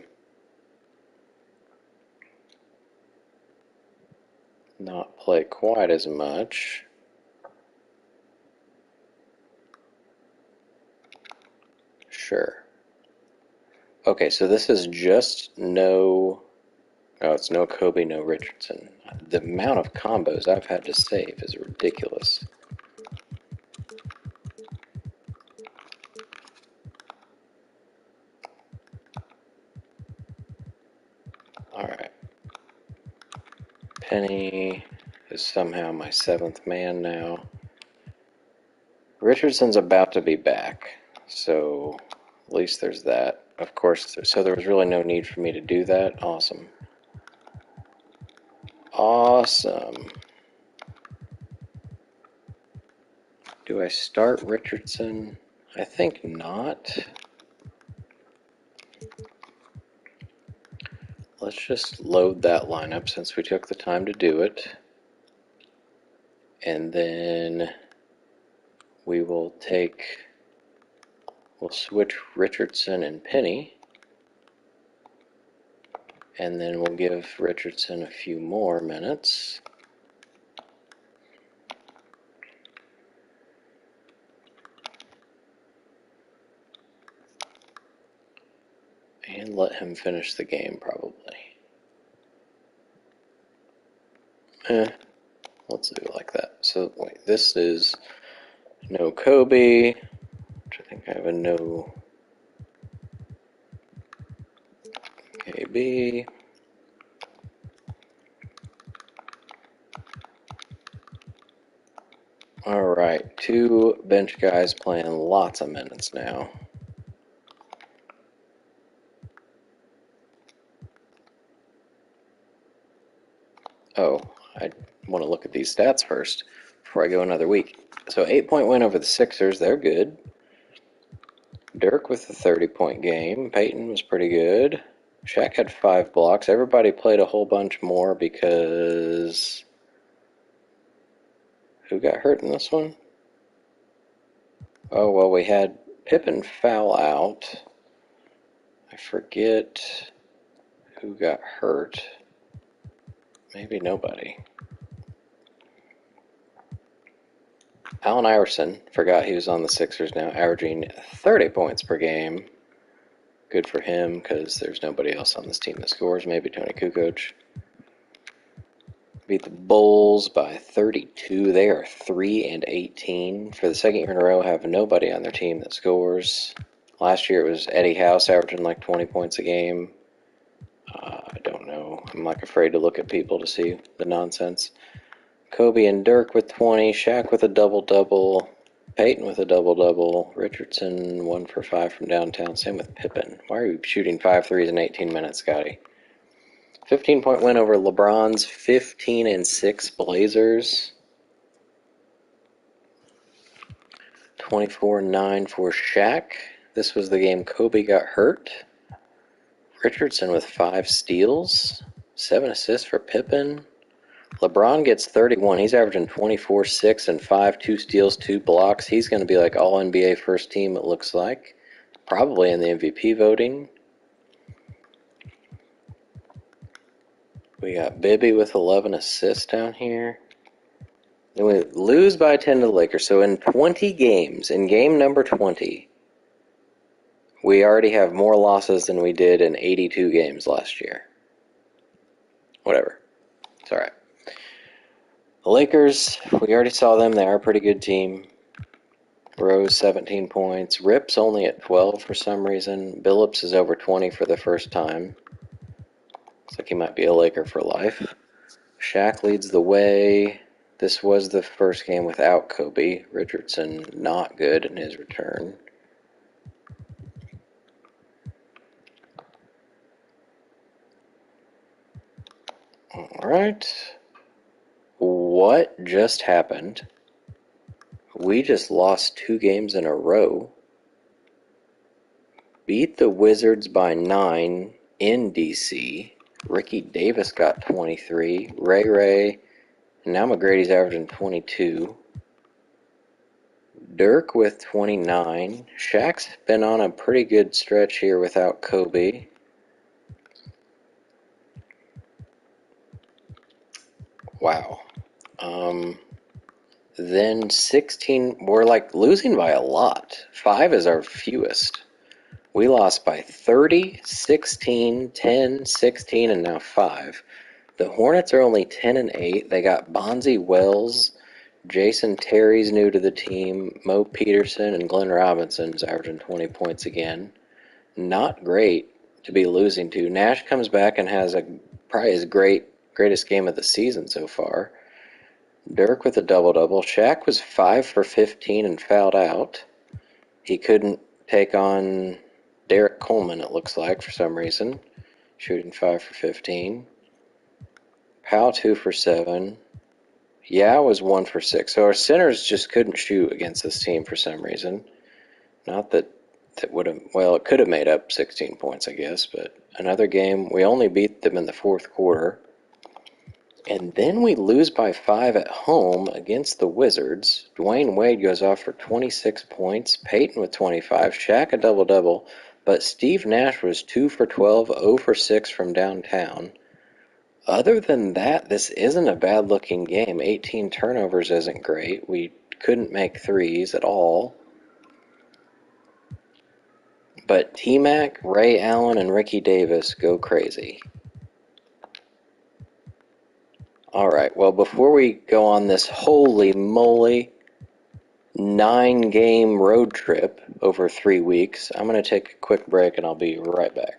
not play quite as much. Sure. Okay, so this is just no... Oh, it's no Kobe, no Richardson. The amount of combos I've had to save is ridiculous. Alright. Penny is somehow my seventh man now. Richardson's about to be back, so At least there's that. Of course, so there was really no need for me to do that. Awesome. Awesome. Do I start Richardson? I think not. Let's just load that lineup since we took the time to do it. And then we'll switch Richardson and Penny. And then we'll give Richardson a few more minutes. And let him finish the game, probably. Let's do it like that. So, wait, this is no Kobe, which I think I have a no KB. Alright, 2 bench guys playing lots of minutes now. Oh, I want to look at these stats first before I go another week. So 8-point win over the Sixers, they're good. Dirk with a 30-point game. Peyton was pretty good. Shaq had 5 blocks. Everybody played a whole bunch more because... Who got hurt in this one? Oh, well, we had Pippen foul out. I forget who got hurt. Maybe nobody. Allen Iverson, forgot he was on the Sixers now, averaging 30 points per game. Good for him, because there's nobody else on this team that scores. Maybe Tony Kukoc. Beat the Bulls by 32. They are 3-18. For the second year in a row, have nobody on their team that scores. Last year it was Eddie House averaging like 20 points a game. I don't know. I'm like afraid to look at people to see the nonsense. Kobe and Dirk with 20. Shaq with a double-double. Peyton with a double-double. Richardson 1 for 5 from downtown. Same with Pippen. Why are you shooting 5 threes in 18 minutes, Scotty? 15-point win over LeBron's 15-6 Blazers. 24-9 for Shaq. This was the game Kobe got hurt. Richardson with 5 steals. 7 assists for Pippen. LeBron gets 31. He's averaging 24, 6, and 5, 2 steals, 2 blocks. He's going to be like all NBA first team, it looks like. Probably in the MVP voting. We got Bibby with 11 assists down here. Then we lose by 10 to the Lakers. So in 20 games, in game number 20, we already have more losses than we did in 82 games last year. Whatever. It's all right. The Lakers, we already saw them. They are a pretty good team. Rose 17 points. Rip's only at 12 for some reason. Billups is over 20 for the first time. Looks like he might be a Laker for life. Shaq leads the way. This was the first game without Kobe. Richardson not good in his return. All right. What just happened? We just lost 2 games in a row. Beat the Wizards by 9 in DC. Ricky Davis got 23. Ray, and now McGrady's averaging 22. Dirk with 29. Shaq's been on a pretty good stretch here without Kobe. Wow. Then 16, we're like losing by a lot. 5 is our fewest. We lost by 30, 16, 10, 16, and now 5. The Hornets are only 10-8. They got Bonzi Wells, Jason Terry's new to the team, Mo Peterson, and Glenn Robinson's averaging 20 points again. Not great to be losing to. Nash comes back and has probably his greatest game of the season so far. Dirk with a double-double. Shaq was 5 for 15 and fouled out. He couldn't take on Derek Coleman, it looks like, for some reason. Shooting 5 for 15. Powell 2 for 7. Yao was 1 for 6. So our centers just couldn't shoot against this team for some reason. Not that would have, well, it could have made up 16 points, I guess, but another game, we only beat them in the fourth quarter. And then we lose by 5 at home against the Wizards. Dwayne Wade goes off for 26 points, Peyton with 25, Shaq a double-double, but Steve Nash was 2 for 12, 0 for 6 from downtown. Other than that, this isn't a bad-looking game. 18 turnovers isn't great. We couldn't make threes at all. But T-Mac, Ray Allen, and Ricky Davis go crazy. Alright, well, before we go on this holy moly 9-game road trip over 3 weeks, I'm going to take a quick break and I'll be right back.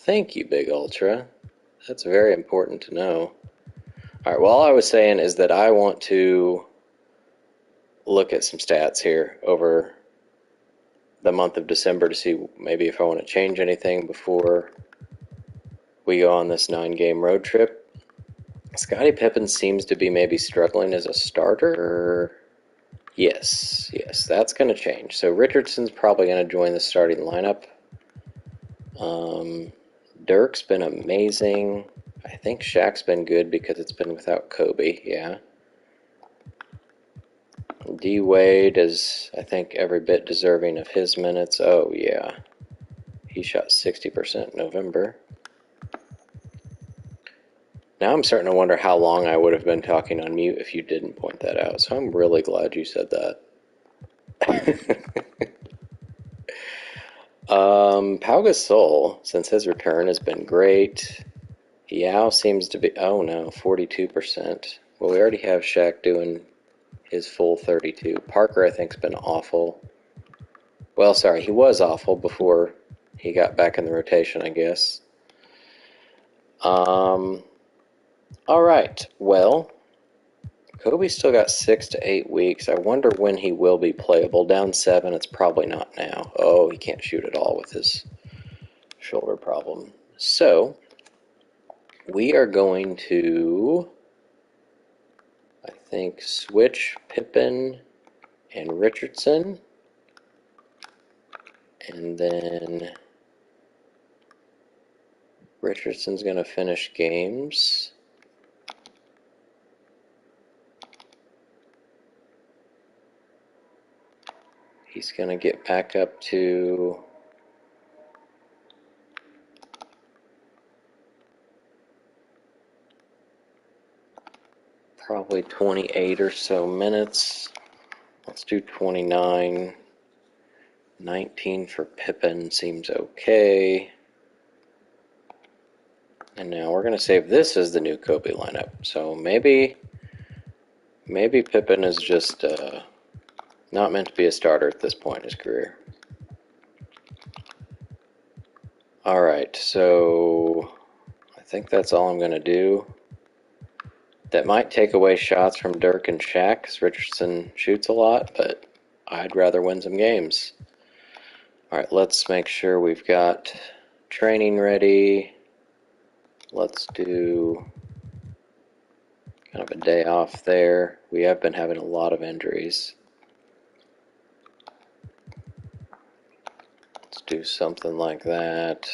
Thank you, Big Ultra. That's very important to know. Alright, well, all I was saying is that I want to look at some stats here over the month of December to see maybe if I want to change anything before we go on this 9-game road trip. Scottie Pippen seems to be maybe struggling as a starter. Yes, that's going to change. So Richardson's probably going to join the starting lineup. Dirk's been amazing. I think Shaq's been good because it's been without Kobe, yeah. D Wade is, I think, every bit deserving of his minutes. Oh, yeah. He shot 60% in November. Now I'm starting to wonder how long I would have been talking on mute if you didn't point that out. So I'm really glad you said that. Pau Gasol, since his return, has been great. Yao seems to be, oh no, 42%. Well, we already have Shaq doing his full 32. Parker, I think, has been awful. Well, sorry, he was awful before he got back in the rotation, I guess. All right, well, Kobe's still got 6 to 8 weeks. I wonder when he will be playable. Down 7, it's probably not now. Oh, he can't shoot at all with his shoulder problem. So, we are going to, I think, switch Pippen and Richardson. And then Richardson's going to finish games. He's going to get back up to probably 28 or so minutes. Let's do 29. 19 for Pippen seems okay. And now we're going to save this as the new Kobe lineup. So maybe Pippen is just not meant to be a starter at this point in his career. Alright, so I think that's all I'm going to do. That might take away shots from Dirk and Shaq, because Richardson shoots a lot, but I'd rather win some games. Alright, let's make sure we've got training ready. Let's do kind of a day off there. We have been having a lot of injuries. Let's do something like that.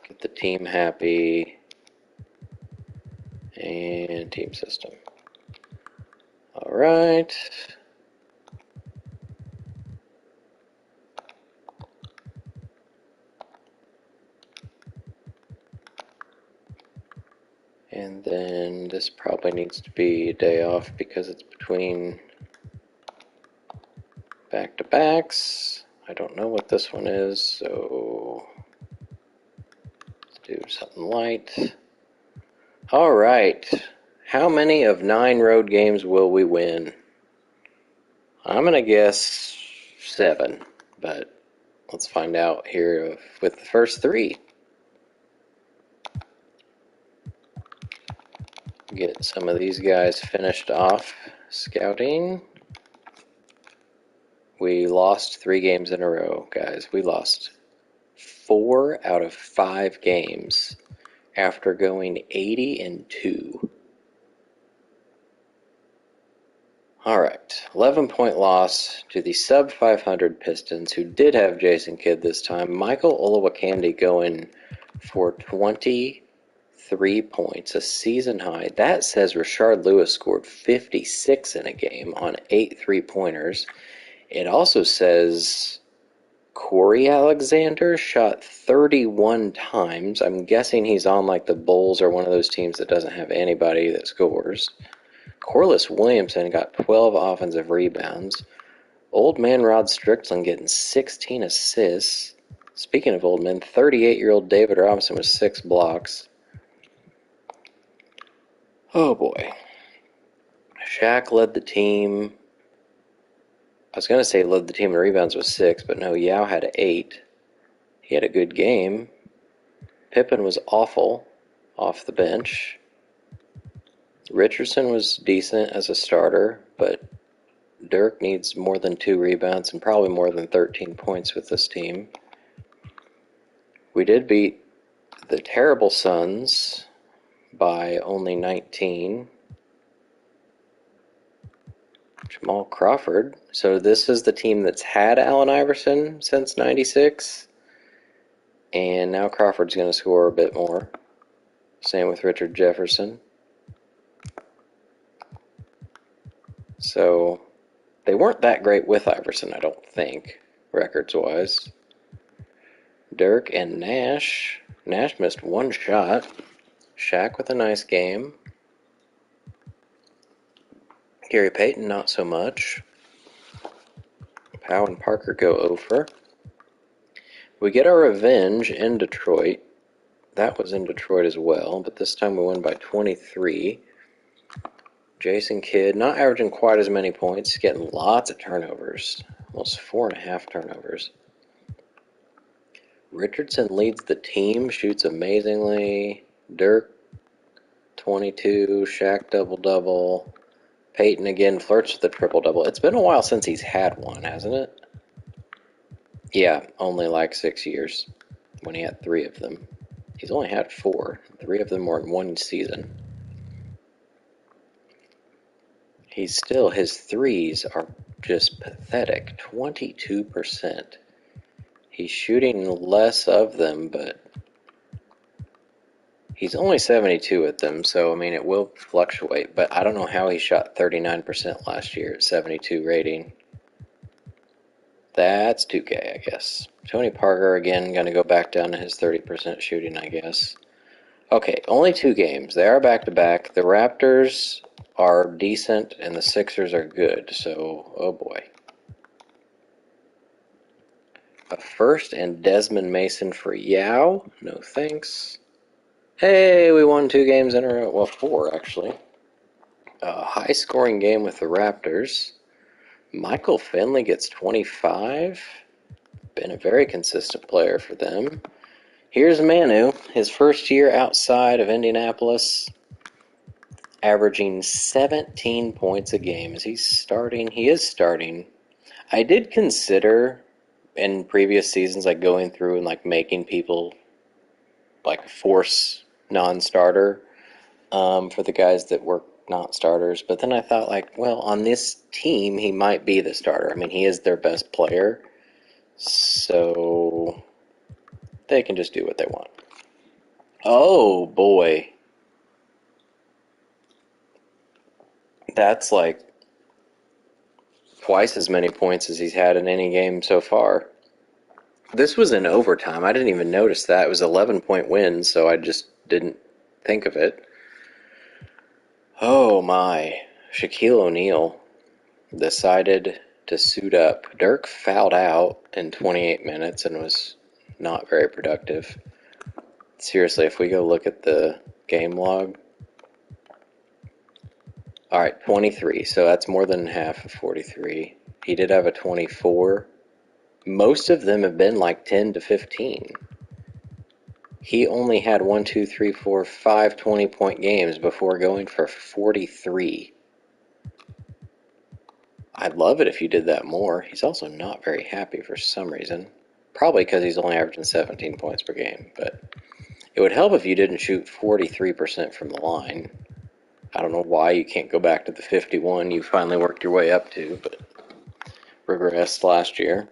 Get the team happy. And team system. Alright. And then this probably needs to be a day off because it's between back-to-backs. I don't know what this one is, so let's do something light. Alright. How many of 9 road games will we win? I'm going to guess 7, but let's find out here with the first 3. Get some of these guys finished off scouting. We lost 3 games in a row, guys. We lost 4 out of 5 games after going 80-2. Alright, 11-point loss to the sub-500 Pistons, who did have Jason Kidd this time. Michael Olowokandi going for 23 points, a season high. That says Rashard Lewis scored 56 in a game on 8 3-pointers. It also says Corey Alexander shot 31 times. I'm guessing he's on like the Bulls or one of those teams that doesn't have anybody that scores. Corliss Williamson got 12 offensive rebounds. Old man Rod Strickland getting 16 assists. Speaking of old men, 38-year-old David Robinson with 6 blocks. Oh boy. Shaq led the team. I was going to say led the team in rebounds with 6, but no, Yao had 8. He had a good game. Pippen was awful off the bench. Richardson was decent as a starter, but Dirk needs more than 2 rebounds and probably more than 13 points with this team. We did beat the terrible Suns by only 19. Jamal Crawford. So this is the team that's had Allen Iverson since 96. And now Crawford's going to score a bit more. Same with Richard Jefferson. So they weren't that great with Iverson, I don't think, records-wise. Dirk and Nash. Nash missed 1 shot. Shaq with a nice game. Gary Payton, not so much. Powell and Parker go over. We get our revenge in Detroit. That was in Detroit as well, but this time we won by 23. Jason Kidd, not averaging quite as many points, getting lots of turnovers. Almost 4.5 turnovers. Richardson leads the team, shoots amazingly. Dirk, 22. Shaq, double-double. Peyton again flirts with the triple-double. It's been a while since he's had one, hasn't it? Yeah, only like 6 years when he had 3 of them. He's only had 4. 3 of them were in one season. His threes are just pathetic. 22%. He's shooting less of them, but he's only 72 at them, so I mean it will fluctuate. But I don't know how he shot 39% last year at 72 rating. That's 2K, I guess. Tony Parker again going to go back down to his 30% shooting, I guess. Okay, only 2 games. They are back-to-back. The Raptors are decent, and the Sixers are good, so oh boy. A first and Desmond Mason for Yao. No thanks. Hey, we won 2 games in a row. Well, 4, actually. A high-scoring game with the Raptors. Michael Finley gets 25. Been a very consistent player for them. Here's Manu, his first year outside of Indianapolis, averaging 17 points a game. Is he starting? He is starting. I did consider in previous seasons like going through and like making people like force non-starter for the guys that were not starters. But then I thought like, well, on this team he might be the starter. I mean, he is their best player, so they can just do what they want. Oh boy. That's like twice as many points as he's had in any game so far. This was in overtime. I didn't even notice that. It was 11-point win, so I just didn't think of it. Oh my. Shaquille O'Neal decided to suit up. Dirk fouled out in 28 minutes and was not very productive. Seriously, if we go look at the game log. Alright, 23. So that's more than half of 43. He did have a 24. Most of them have been like 10 to 15. He only had 5 20-point games before going for 43. I'd love it if you did that more. He's also not very happy for some reason. Probably because he's only averaging 17 points per game. But it would help if you didn't shoot 43% from the line. I don't know why you can't go back to the 51 you finally worked your way up to, but regressed last year.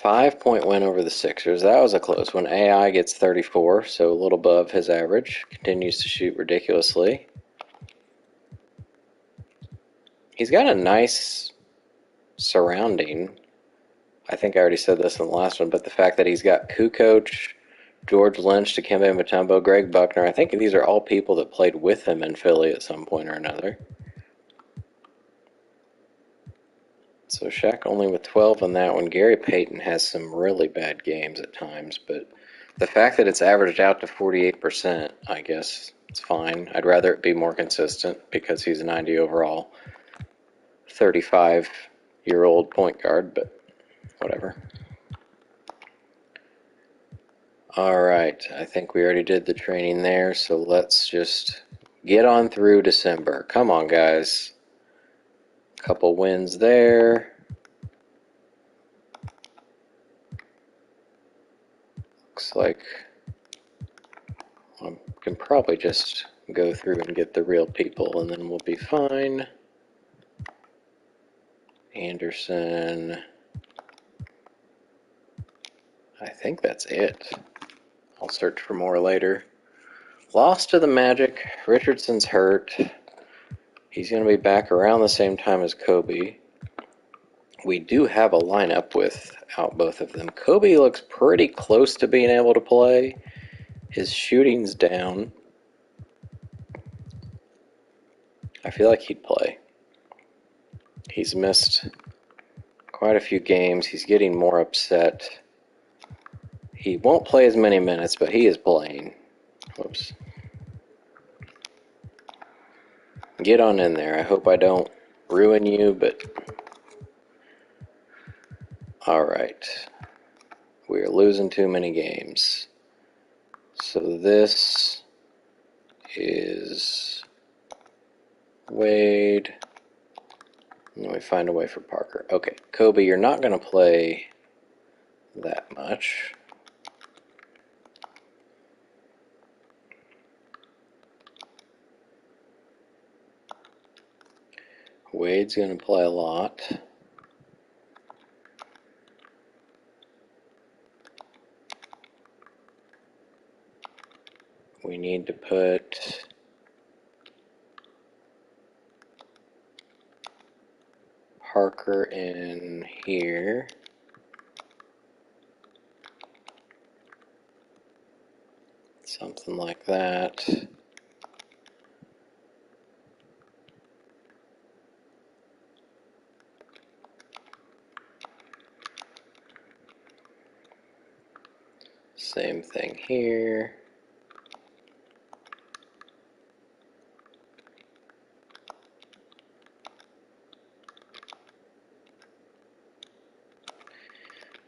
5-point win over the Sixers. That was a close one. AI gets 34, so a little above his average. Continues to shoot ridiculously. He's got a nice surrounding. I think I already said this in the last one, but the fact that he's got Kukoc, George Lynch, Dikembe Mutombo, Greg Buckner, I think these are all people that played with him in Philly at some point or another. So Shaq only with 12 on that one. Gary Payton has some really bad games at times, but the fact that it's averaged out to 48%, I guess it's fine. I'd rather it be more consistent because he's a 90 overall, 35-year-old point guard, but whatever. All right, I think we already did the training there, so let's just get on through December. Come on, guys. Couple wins there. Looks like I can probably just go through and get the real people, and then we'll be fine. Anderson. I think that's it. I'll search for more later. Lost to the Magic. Richardson's hurt. He's going to be back around the same time as Kobe. We do have a lineup without both of them. Kobe looks pretty close to being able to play. His shooting's down. I feel like he'd play. He's missed quite a few games. He's getting more upset. He won't play as many minutes, but he is playing. Whoops. Get on in there. I hope I don't ruin you, but... Alright. We're losing too many games. So this is Wade. And then we find a way for Parker. Okay, Kobe, you're not going to play that much. Wade's going to play a lot. We need to put Parker in here. Something like that. Same thing here.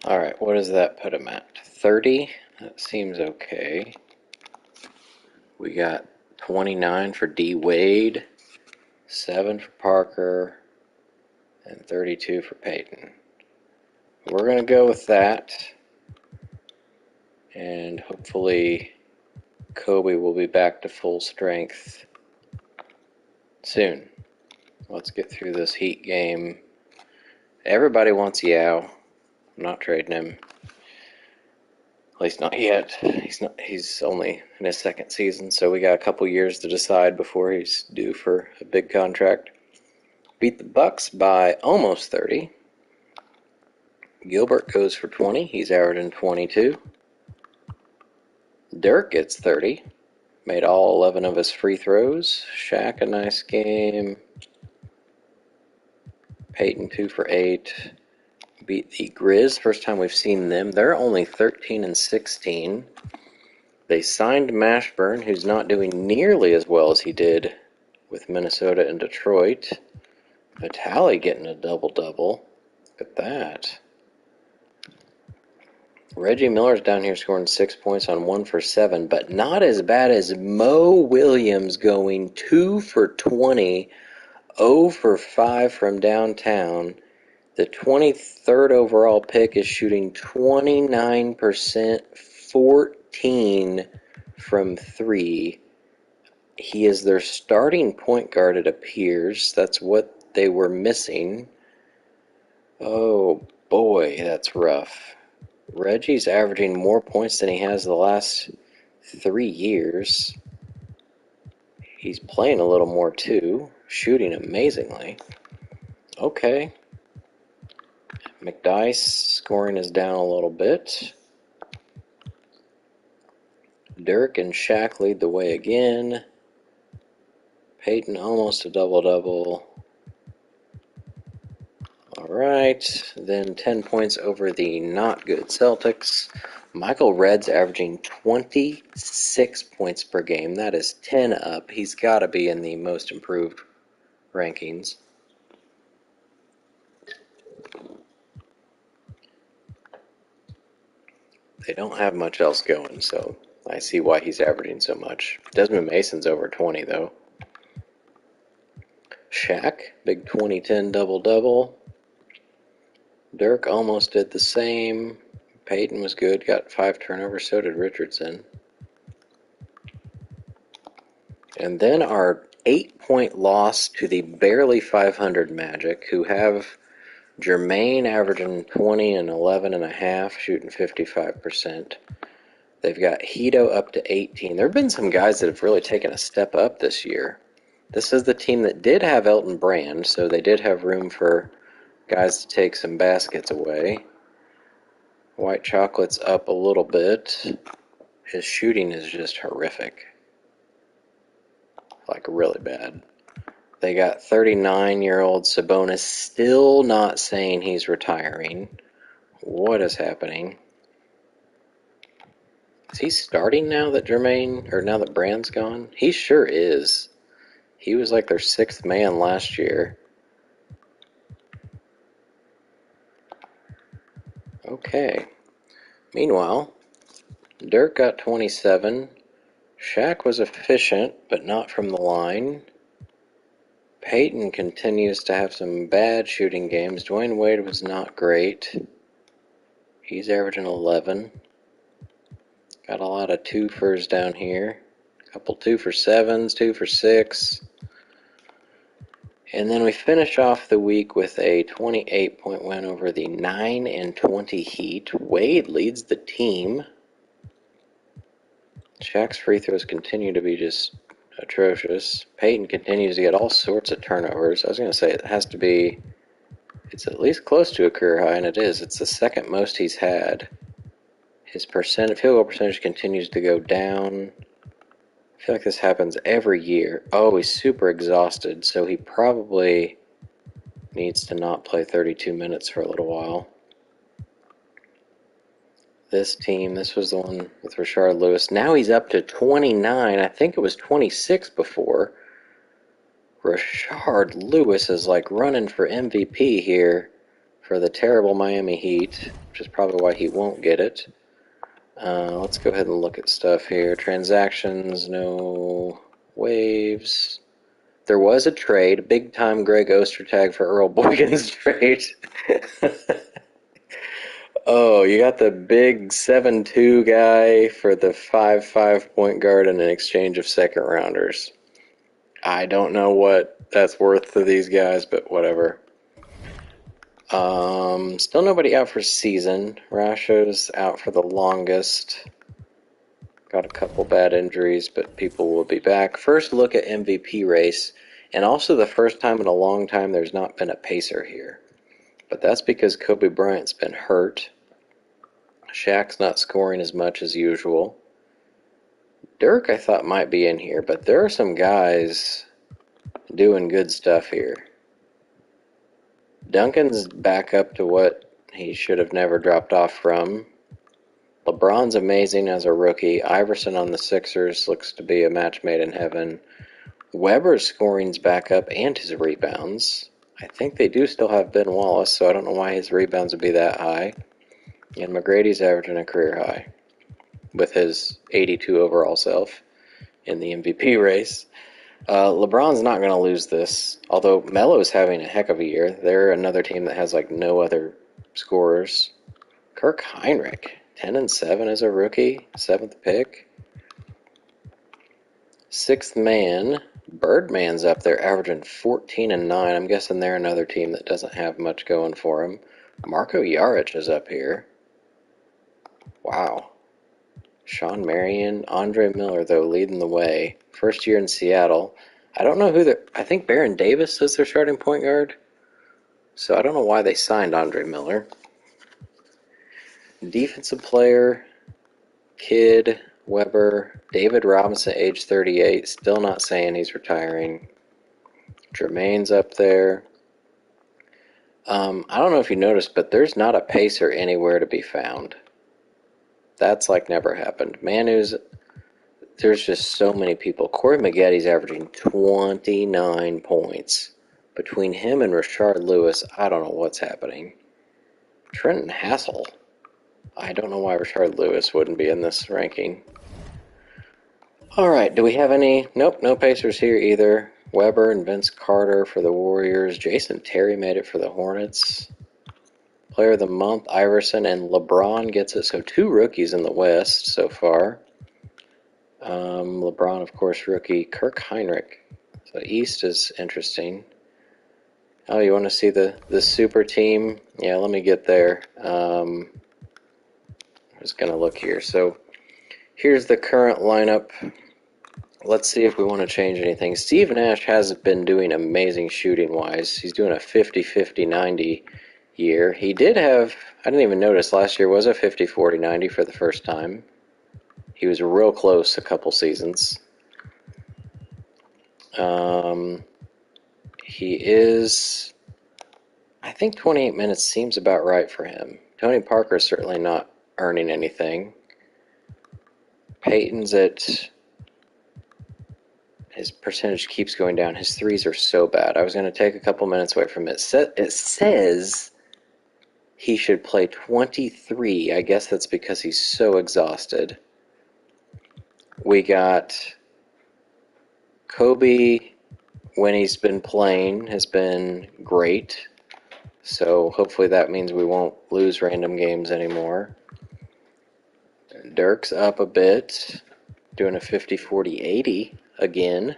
Alright, what does that put him at? 30? That seems okay. We got 29 for D. Wade, 7 for Parker, and 32 for Peyton. We're going to go with that, and hopefully Kobe will be back to full strength soon. Let's get through this Heat game. Everybody wants Yao. I'm not trading him. At least not yet. He's only in his second season, so we got a couple years to decide before he's due for a big contract. Beat the Bucks by almost 30. Gilbert goes for 20. He's averaging 22. Dirk gets 30. Made all 11 of his free throws. Shaq, a nice game. Peyton, 2 for 8. Beat the Grizz. First time we've seen them. They're only 13 and 16. They signed Mashburn, who's not doing nearly as well as he did with Minnesota and Detroit. Vitale getting a double-double. Look at that. Reggie Miller's down here scoring 6 points on 1 for 7, but not as bad as Mo Williams going 2 for 20, 0 for 5 from downtown. The 23rd overall pick is shooting 29%, 14 from 3. He is their starting point guard, it appears. That's what they were missing. Oh boy, that's rough. Reggie's averaging more points than he has the last 3 years. He's playing a little more too, shooting amazingly. Okay. McDyess scoring is down a little bit. Dirk and Shaq lead the way again. Peyton almost a double-double. Alright, then 10 points over the not good Celtics. Michael Redd's averaging 26 points per game. That is 10 up. He's got to be in the most improved rankings. They don't have much else going, so I see why he's averaging so much. Desmond Mason's over 20, though. Shaq, big 20-10 double-double. Dirk almost did the same. Peyton was good, got 5 turnovers, so did Richardson. And then our 8-point loss to the barely 500 Magic, who have Jermaine averaging 20 and 11 and a half, shooting 55%. They've got Hito up to 18. There have been some guys that have really taken a step up this year. This is the team that did have Elton Brand, so they did have room for guys to take some baskets away. White Chocolate's up a little bit. His shooting is just horrific. Like, really bad. They got 39-year-old Sabonis still not saying he's retiring. What is happening? Is he starting now that now that Brand's gone? He sure is. He was like their 6th man last year. Okay. Meanwhile, Dirk got 27. Shaq was efficient, but not from the line. Peyton continues to have some bad shooting games. Dwayne Wade was not great. He's averaging 11. Got a lot of 2-fers down here. A couple 2-for-7s, 2-for-6. And then we finish off the week with a 28-point win over the 9-20 Heat. Wade leads the team. Shaq's free throws continue to be just atrocious. Peyton continues to get all sorts of turnovers. I was going to say it has to be, it's at least close to a career high, and it is. It's the second most he's had. His field goal percentage continues to go down. I feel like this happens every year. Oh, he's super exhausted, so he probably needs to not play 32 minutes for a little while. This team, this was the one with Rashard Lewis. Now he's up to 29. I think it was 26 before. Rashard Lewis is like running for MVP here for the terrible Miami Heat, which is probably why he won't get it. Let's go ahead and look at stuff here. Transactions, no waves. There was a trade, big-time Greg Ostertag for Earl Boykins trade. Oh, you got the big 7'2" guy for the 5'5" point guard in an exchange of second-rounders. I don't know what that's worth to these guys, but whatever. Still nobody out for season. Rasho's out for the longest. Got a couple bad injuries, but people will be back. First look at MVP race, and also the first time in a long time there's not been a pacer here. But that's because Kobe Bryant's been hurt. Shaq's not scoring as much as usual. Dirk I thought might be in here, but there are some guys doing good stuff here. Duncan's back up to what he should have never dropped off from. LeBron's amazing as a rookie. Iverson on the Sixers looks to be a match made in heaven. Weber's scoring's back up and his rebounds. I think they do still have Ben Wallace, so I don't know why his rebounds would be that high. And McGrady's averaging a career high with his 82 overall self in the MVP race. LeBron's not going to lose this, although Melo's having a heck of a year. They're another team that has like no other scorers. Kirk Heinrich, 10-7 as a rookie, 7th pick. 6th man, Birdman's up there averaging 14-9. I'm guessing they're another team that doesn't have much going for him. Marko Jaric is up here. Wow. Sean Marion, Andre Miller, though, leading the way. First year in Seattle. I don't know who I think Baron Davis is their starting point guard. So I don't know why they signed Andre Miller. Defensive player, Kidd, Weber, David Robinson, age 38. Still not saying he's retiring. Jermaine's up there. I don't know if you noticed, but there's not a pacer anywhere to be found. That's like never happened. Manu's, there's just so many people. Corey Maggetti's averaging 29 points. Between him and Rashard Lewis, I don't know what's happening. Trenton Hassel. I don't know why Rashard Lewis wouldn't be in this ranking. Alright, do we have any? Nope, no Pacers here either. Weber and Vince Carter for the Warriors. Jason Terry made it for the Hornets. Player of the Month, Iverson, and LeBron gets it. So 2 rookies in the West so far. LeBron, of course, rookie. Kirk Heinrich. So East is interesting. Oh, you want to see the super team? Yeah, let me get there. I'm just going to look here. So here's the current lineup. Let's see if we want to change anything. Steve Nash hasn't been doing amazing shooting-wise. He's doing a 50-50-90 year. He did have, I didn't even notice, last year was a 50-40-90 for the first time. He was real close a couple seasons. He is, I think 28 minutes seems about right for him. Tony Parker's certainly not earning anything. Peyton's at, his percentage keeps going down. His threes are so bad. I was going to take a couple minutes away from it. It says he should play 23. I guess that's because he's so exhausted. We got Kobe, when he's been playing has been great. So hopefully that means we won't lose random games anymore. Dirk's up a bit, doing a 50, 40, 80 again.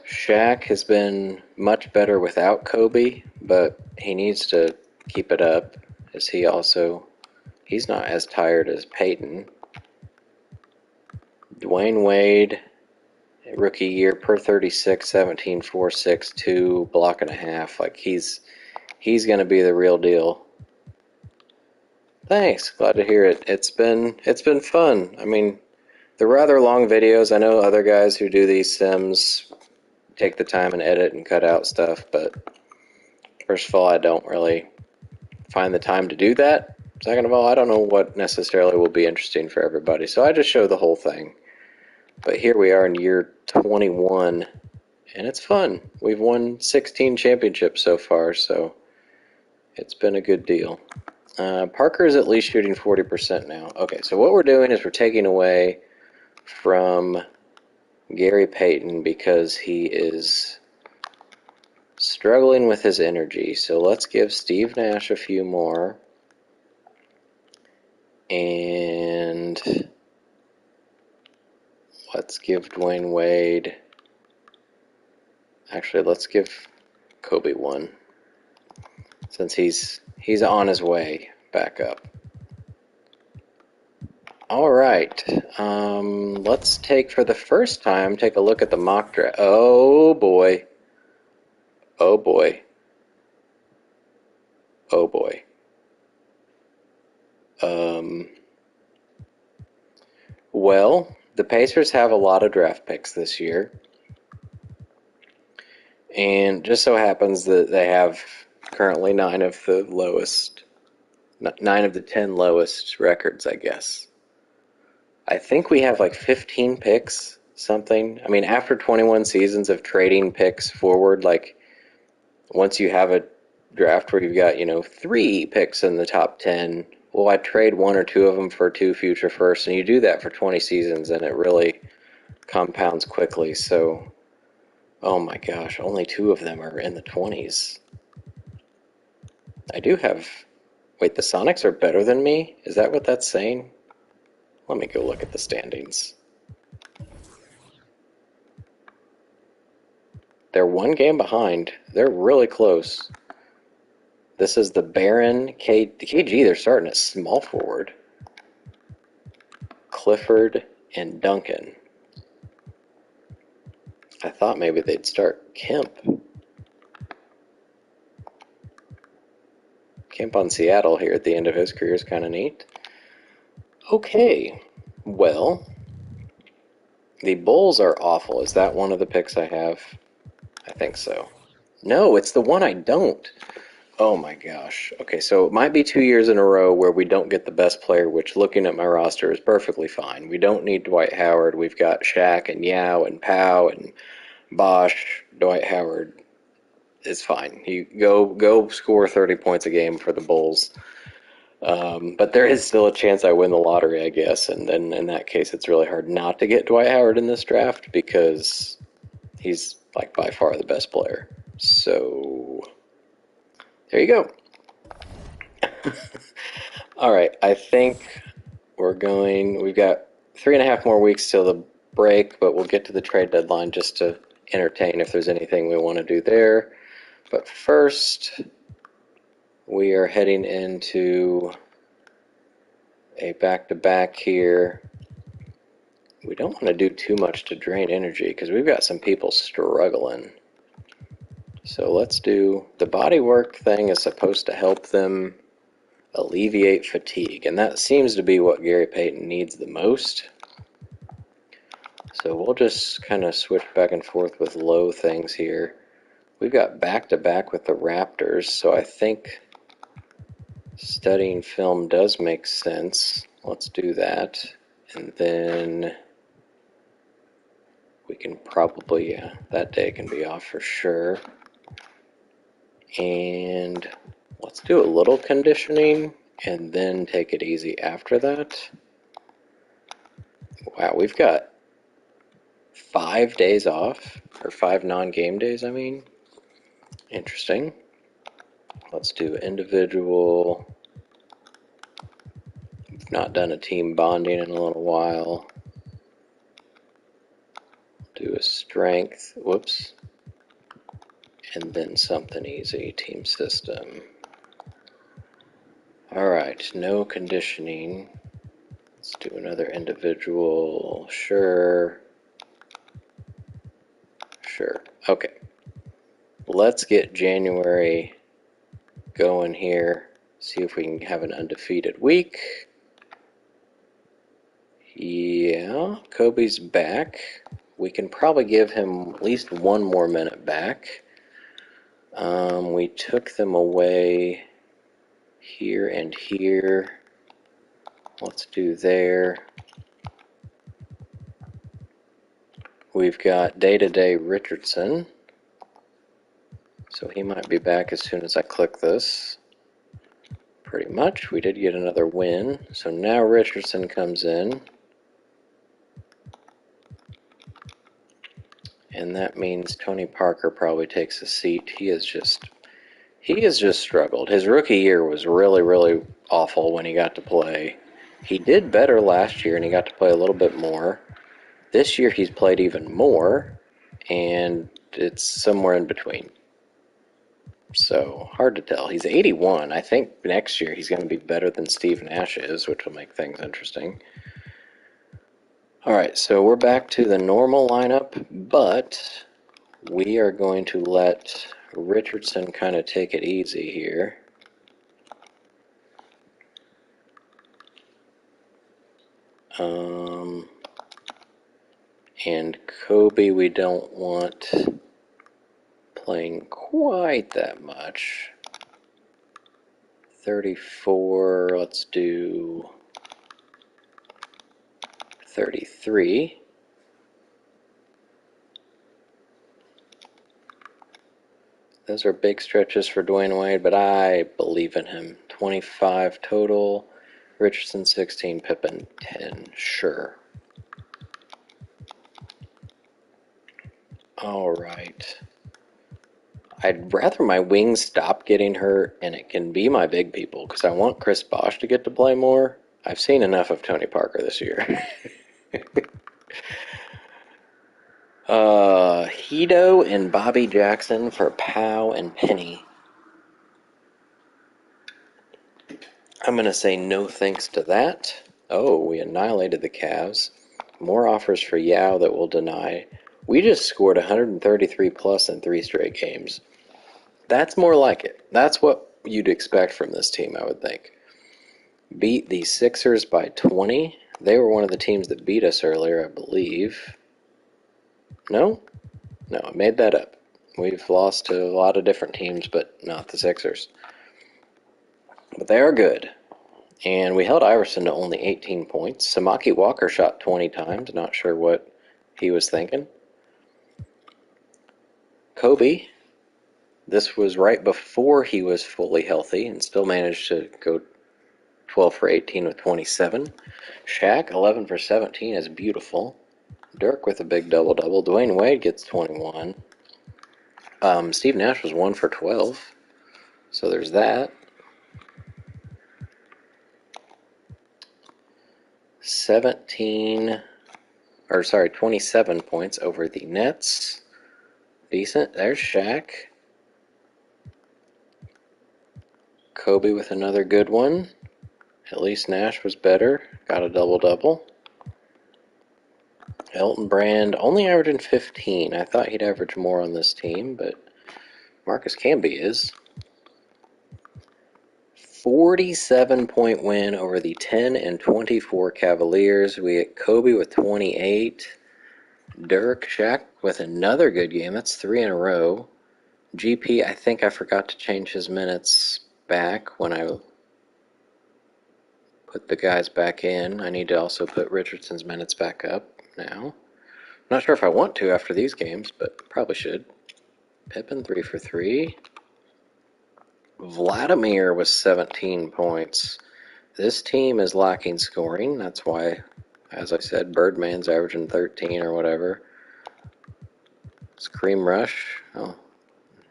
Shaq has been much better without Kobe, but he needs to keep it up, as he's not as tired as Peyton. Dwayne Wade, rookie year, per 36, 17, 4, 6, 2, block and a half. Like he's going to be the real deal. Thanks, glad to hear it. It's been fun. I mean, they're rather long videos. I know other guys who do these sims take the time and edit and cut out stuff, but first of all, I don't really find the time to do that. Second of all, I don't know what necessarily will be interesting for everybody, so I just show the whole thing. But here we are in year 21, and it's fun. We've won 16 championships so far, so it's been a good deal. Parker is at least shooting 40% now. Okay, so what we're doing is we're taking away from Gary Payton because he is struggling with his energy. So let's give Steve Nash a few more. And let's give Dwayne Wade. Actually, let's give Kobe one, since he's on his way back up. All right, let's for the first time, take a look at the mock draft. Oh boy. Oh boy. Oh boy. Well, the Pacers have a lot of draft picks this year. And just so happens that they have currently 9 of the 10 lowest records, I guess. I think we have like 15 picks, something. I mean, after 21 seasons of trading picks forward, like once you have a draft where you've got, 3 picks in the top 10, well, I trade 1 or 2 of them for 2 future firsts, and you do that for 20 seasons, and it really compounds quickly. So, oh my gosh, only 2 of them are in the 20s. I do have... Wait, the Sonics are better than me? Is that what that's saying? Let me go look at the standings. They're 1 game behind. They're really close. This is the Baron, KG, they're starting at small forward. Clifford and Duncan. I thought maybe they'd start Kemp. Kemp on Seattle here at the end of his career is kind of neat. Okay, well, the Bulls are awful. Is that one of the picks I have? I think so. No, it's the one I don't. Oh my gosh. Okay, so it might be 2 years in a row where we don't get the best player, which looking at my roster is perfectly fine. We don't need Dwight Howard. We've got Shaq and Yao and Powell and Bosch. Dwight Howard is fine. You go score 30 points a game for the Bulls. But there is still a chance I win the lottery, I guess. And then in that case, it's really hard not to get Dwight Howard in this draft because he's like by far the best player. So there you go. All right, I think we've got 3.5 more weeks till the break, but we'll get to the trade deadline just to entertain if there's anything we want to do there. But first, we are heading into a back-to-back here. We don't want to do too much to drain energy because we've got some people struggling. So let's do the bodywork thing is supposed to help them alleviate fatigue, and that seems to be what Gary Payton needs the most. So we'll just kind of switch back and forth with low things here. We've got back-to-back with the Raptors, so I think studying film does make sense. Let's do that. And then we can probably, that day can be off for sure. And let's do a little conditioning and then take it easy after that. Wow, we've got 5 days off, or 5 non-game days, I mean. Interesting. Let's do individual. We've not done a team bonding in a little while. Do a strength, whoops. And then something easy, team system. Alright, no conditioning. Let's do another individual, sure. Sure, okay. Let's get January going here. See if we can have an undefeated week. Yeah, Kobe's back. We can probably give him at least one more minute back. We took them away here and here. Let's do there. We've got day-to-day Richardson. So he might be back as soon as I click this. Pretty much. We did get another win. So now Richardson comes in. And that means Tony Parker probably takes a seat. He has just struggled. His rookie year was really, really awful when he got to play. He did better last year and he got to play a little bit more. This year he's played even more, and it's somewhere in between. So, hard to tell. He's 81. I think next year he's going to be better than Steve Nash is, which will make things interesting. Alright, so we're back to the normal lineup, but we are going to let Richardson kind of take it easy here. And Kobe we don't want playing quite that much. 34, let's do 33. Those are big stretches for Dwayne Wade, but I believe in him. 25 total. Richardson 16, Pippen 10. Sure. All right. I'd rather my wings stop getting hurt and it can be my big people because I want Chris Bosh to get to play more. I've seen enough of Tony Parker this year. Hito and Bobby Jackson for Powell and Penny. I'm going to say no thanks to that. Oh, we annihilated the Cavs. More offers for Yao that we'll deny. We just scored 133 plus in 3 straight games. That's more like it. That's what you'd expect from this team, I would think. Beat the Sixers by 20. They were one of the teams that beat us earlier, I believe. No? No, I made that up. We've lost to a lot of different teams, but not the Sixers. But they are good. And we held Iverson to only 18 points. Samaki Walker shot 20 times. Not sure what he was thinking. Kobe, this was right before he was fully healthy and still managed to go 12 for 18 with 27. Shaq, 11 for 17 is beautiful. Dirk with a big double-double. Dwayne Wade gets 21. Steve Nash was 1 for 12. So there's that. 27 points over the Nets. Decent. There's Shaq. Kobe with another good one. At least Nash was better. Got a double-double. Elton Brand only averaging 15. I thought he'd average more on this team, but Marcus Camby is. 47-point win over the 10 and 24 Cavaliers. We get Kobe with 28. Dirk, Shaq with another good game. That's 3 in a row. GP, I think I forgot to change his minutes back when I put the guys back in. I need to also put Richardson's minutes back up now. Not sure if I want to after these games, but probably should. Pippen, 3 for 3. Vladimir was 17 points. This team is lacking scoring. That's why, as I said, Birdman's averaging 13 or whatever. It's Cream Rush. Oh,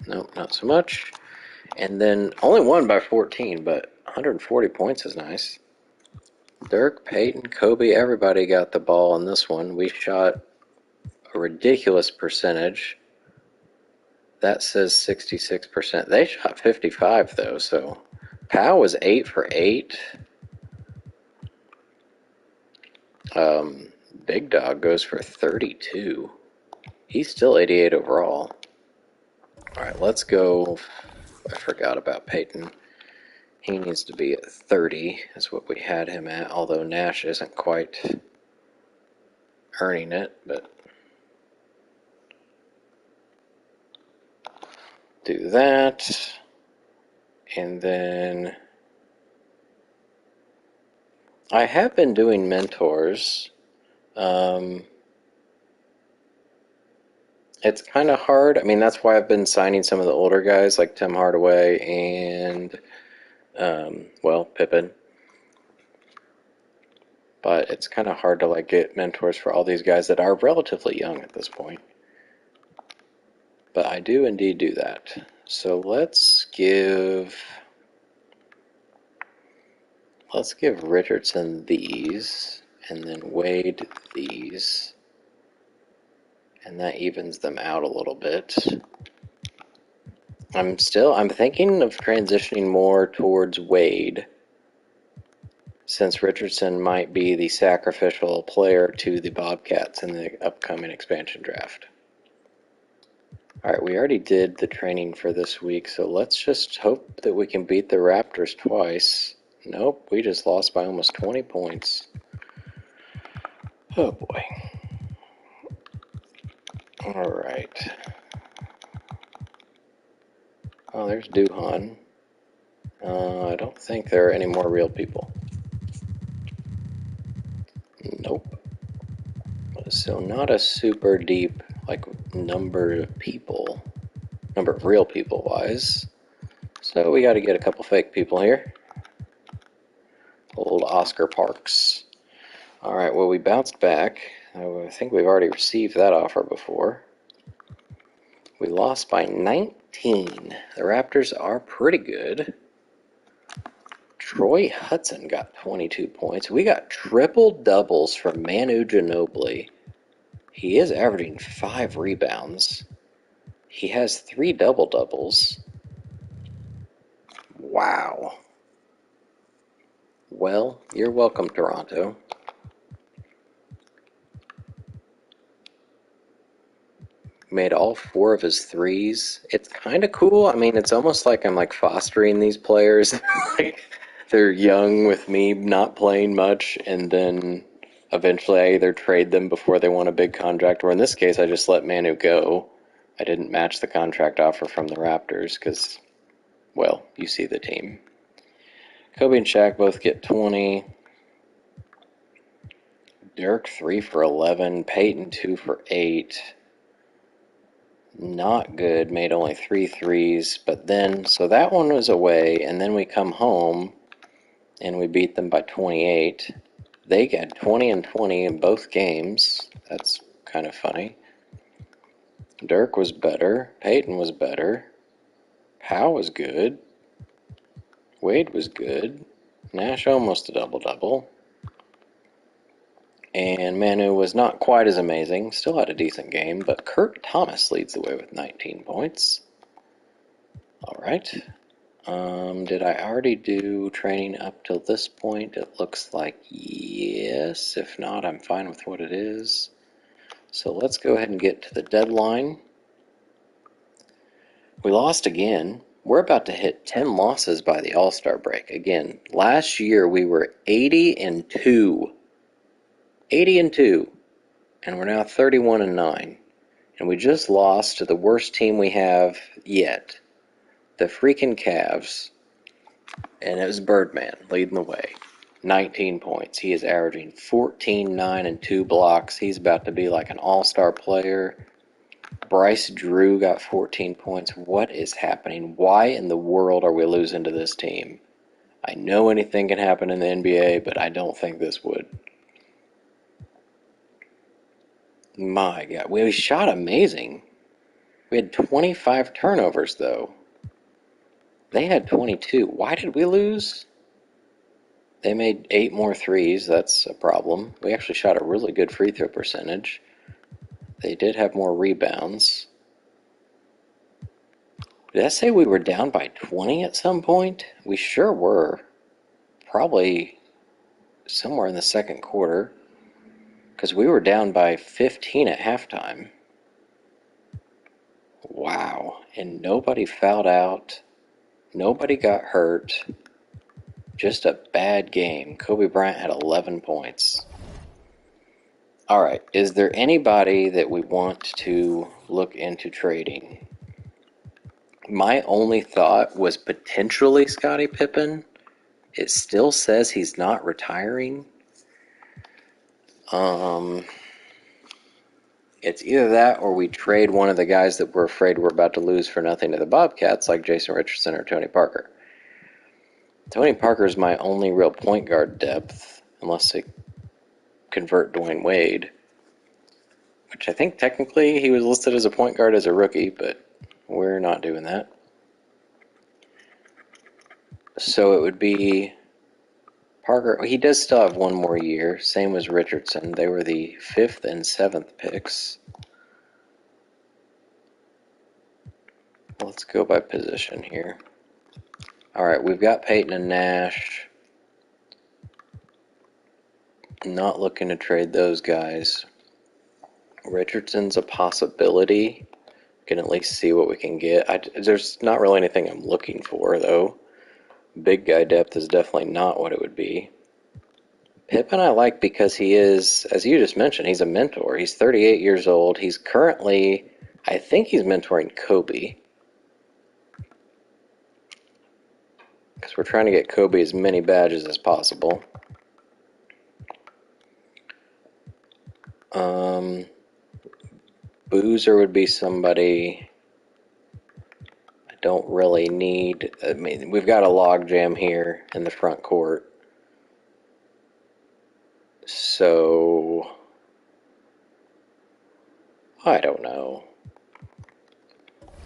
no, not so much. And then only won by 14, but 140 points is nice. Dirk, Peyton, Kobe, everybody got the ball in this one. We shot a ridiculous percentage. That says 66%. They shot 55 though, so Powell was 8 for 8. Big Dog goes for 32. He's still 88 overall. Alright, let's go. I forgot about Peyton. He needs to be at 30, is what we had him at, although Nash isn't quite earning it, but do that. And then I have been doing mentors. It's kind of hard. I mean, that's why I've been signing some of the older guys like Tim Hardaway and, well, Pippen. But it's kind of hard to like get mentors for all these guys that are relatively young at this point. But I do indeed do that. So let's give Richardson these, and then Wade these. And that evens them out a little bit. I'm thinking of transitioning more towards Wade, since Richardson might be the sacrificial player to the Bobcats in the upcoming expansion draft. Alright, we already did the training for this week, so let's just hope that we can beat the Raptors twice. Nope, we just lost by almost 20 points. Oh boy. Alright. Oh, there's Duhan. I don't think there are any more real people. Nope. So not a super deep, like, number of real people wise. So we got to get a couple fake people here. Old Oscar Parks. Alright, well, we bounced back. I think we've already received that offer before. We lost by 19. The Raptors are pretty good. Troy Hudson got 22 points. We got triple doubles from Manu Ginobili. He is averaging 5 rebounds. He has 3 double-doubles. Wow. Well, you're welcome, Toronto. Made all 4 of his threes. It's kind of cool. I mean, it's almost like I'm like fostering these players. Like, they're young with me not playing much, and then eventually I either trade them before they want a big contract, or in this case I just let Manu go. I didn't match the contract offer from the Raptors because, well, you see the team. Kobe and Shaq both get 20. Dirk 3 for 11. Peyton 2 for 8. Not good, made only 3 threes, but then, so that one was away, and then we come home, and we beat them by 28. They got 20 and 20 in both games. That's kind of funny. Dirk was better. Peyton was better. Powell was good. Wade was good. Nash almost a double-double. And Manu was not quite as amazing. Still had a decent game, but Kurt Thomas leads the way with 19 points. Alright. Did I already do training up till this point? It looks like yes. If not, I'm fine with what it is. So let's go ahead and get to the deadline. We lost again. We're about to hit 10 losses by the All-Star break. Again, last year we were 80-2. 80-2. And we're now 31-9. And we just lost to the worst team we have yet. The freaking Cavs. And it was Birdman leading the way. 19 points. He is averaging 14, 9, and 2 blocks. He's about to be like an all-star player. Bryce Drew got 14 points. What is happening? Why in the world are we losing to this team? I know anything can happen in the NBA, but I don't think this would. My God. We shot amazing. We had 25 turnovers, though. They had 22. Why did we lose? They made 8 more threes. That's a problem. We actually shot a really good free throw percentage. They did have more rebounds. Did I say we were down by 20 at some point? We sure were. Probably somewhere in the second quarter. Because we were down by 15 at halftime. Wow. And nobody fouled out. Nobody got hurt. Just a bad game. Kobe Bryant had 11 points. All right. Is there anybody that we want to look into trading? My only thought was potentially Scottie Pippen. It still says he's not retiring. It's either that or we trade one of the guys that we're afraid we're about to lose for nothing to the Bobcats, like Jason Richardson or Tony Parker. Tony Parker is my only real point guard depth, unless they convert Dwayne Wade, which I think technically he was listed as a point guard as a rookie, but we're not doing that. So it would be Parker. He does still have one more year, same as Richardson. They were the 5th and 7th picks. Let's go by position here. All right, we've got Peyton and Nash. Not looking to trade those guys. Richardson's a possibility. Can at least see what we can get. There's not really anything I'm looking for, though. Big guy depth is definitely not what it would be. Pippen I like because he is, as you just mentioned, he's a mentor. He's 38 years old. He's currently, I think he's mentoring Kobe. Because we're trying to get Kobe as many badges as possible. Boozer would be somebody I don't really need. I mean, we've got a logjam here in the front court. So, I don't know.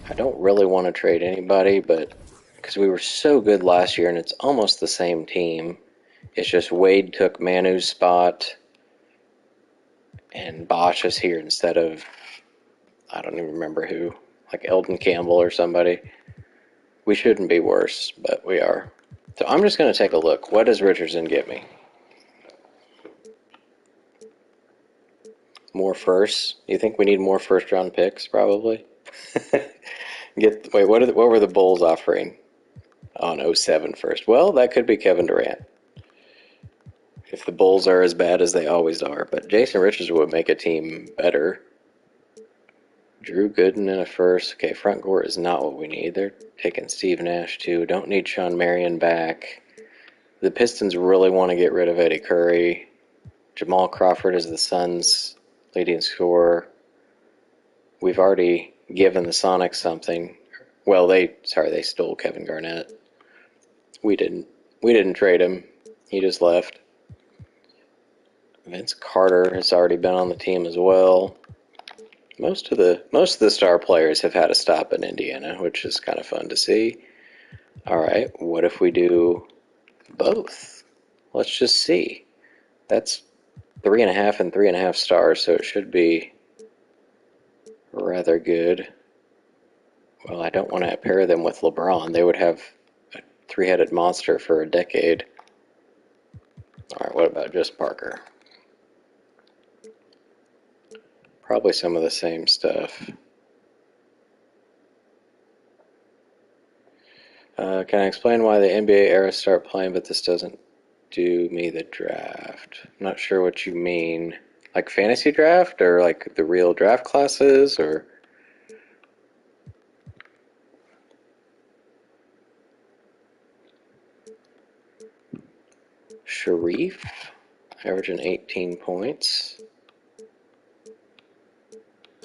I don't really want to trade anybody, but because we were so good last year and it's almost the same team. It's just Wade took Manu's spot and Bosch is here instead of, I don't even remember who, like Eldon Campbell or somebody. We shouldn't be worse, but we are. So I'm just going to take a look. What does Richardson get me? More firsts? You think we need more first-round picks, probably? Wait, what were the Bulls offering on 07 first? Well, that could be Kevin Durant. If the Bulls are as bad as they always are. But Jason Richardson would make a team better. Drew Gooden in a first. Okay, front court is not what we need. They're taking Steve Nash, too. Don't need Sean Marion back. The Pistons really want to get rid of Eddie Curry. Jamal Crawford is the Suns' leading scorer. We've already given the Sonics something. Well, they stole Kevin Garnett. We didn't trade him. He just left. Vince Carter has already been on the team as well. Most of the star players have had a stop in Indiana, which is kind of fun to see. All right, what if we do both? Let's just see. That's 3.5 and 3.5 stars, so it should be rather good. Well, I don't want to pair them with LeBron. They would have a three-headed monster for a decade. All right, what about just Parker? Probably some of the same stuff. Can I explain why the NBA era start playing, but this doesn't do me the draft? I'm not sure what you mean. Like fantasy draft or like the real draft classes or... Sharif, averaging 18 points.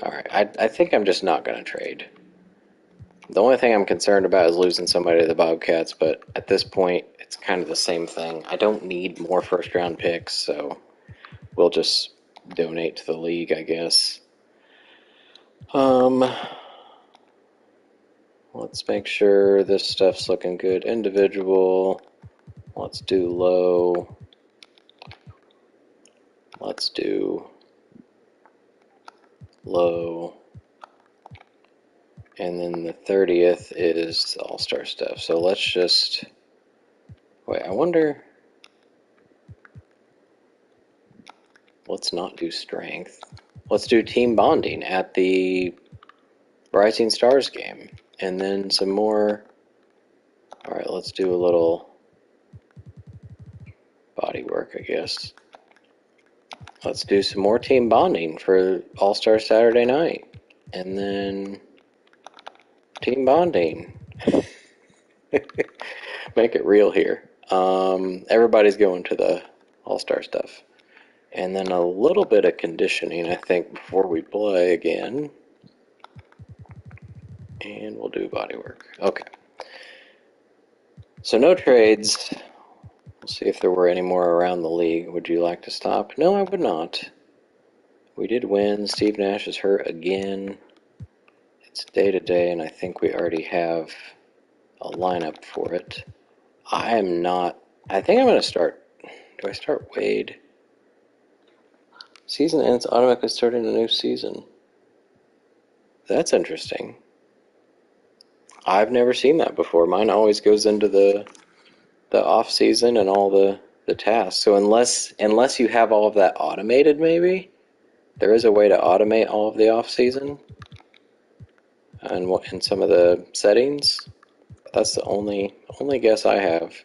All right, I think I'm just not going to trade. The only thing I'm concerned about is losing somebody to the Bobcats, but at this point, it's kind of the same thing. I don't need more first-round picks, so we'll just donate to the league, I guess. Let's make sure this stuff's looking good. Individual. Let's do low. Let's do low. And then the 30th is the all-star stuff. So let's just... Wait, I wonder... Let's not do strength. Let's do team bonding at the Rising Stars game. And then some more... Alright, let's do a little body work, I guess. Let's do some more team bonding for All-Star Saturday night. And then team bonding. Make it real here. Everybody's going to the All-Star stuff. And then a little bit of conditioning, I think, before we play again. And we'll do body work. Okay. So no trades. We'll see if there were any more around the league. Would you like to stop? No, I would not. We did win. Steve Nash is hurt again. It's day-to-day, and I think we already have a lineup for it. I am not... I think I'm going to start... Do I start Wade? Season ends automatically starting a new season. That's interesting. I've never seen that before. Mine always goes into the off season and all the tasks. So unless you have all of that automated, maybe there is a way to automate all of the off season and in some of the settings. That's the only guess I have.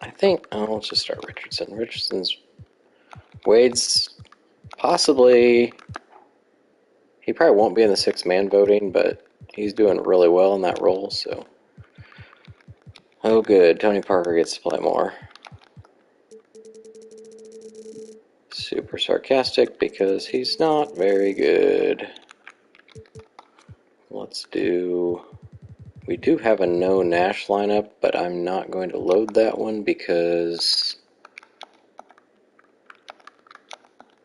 I think let's just start Richardson. Wade's possibly... He probably won't be in the six-man voting, but he's doing really well in that role, so... Oh, good. Tony Parker gets to play more. Super sarcastic because he's not very good. Let's do... We do have a no Nash lineup, but I'm not going to load that one because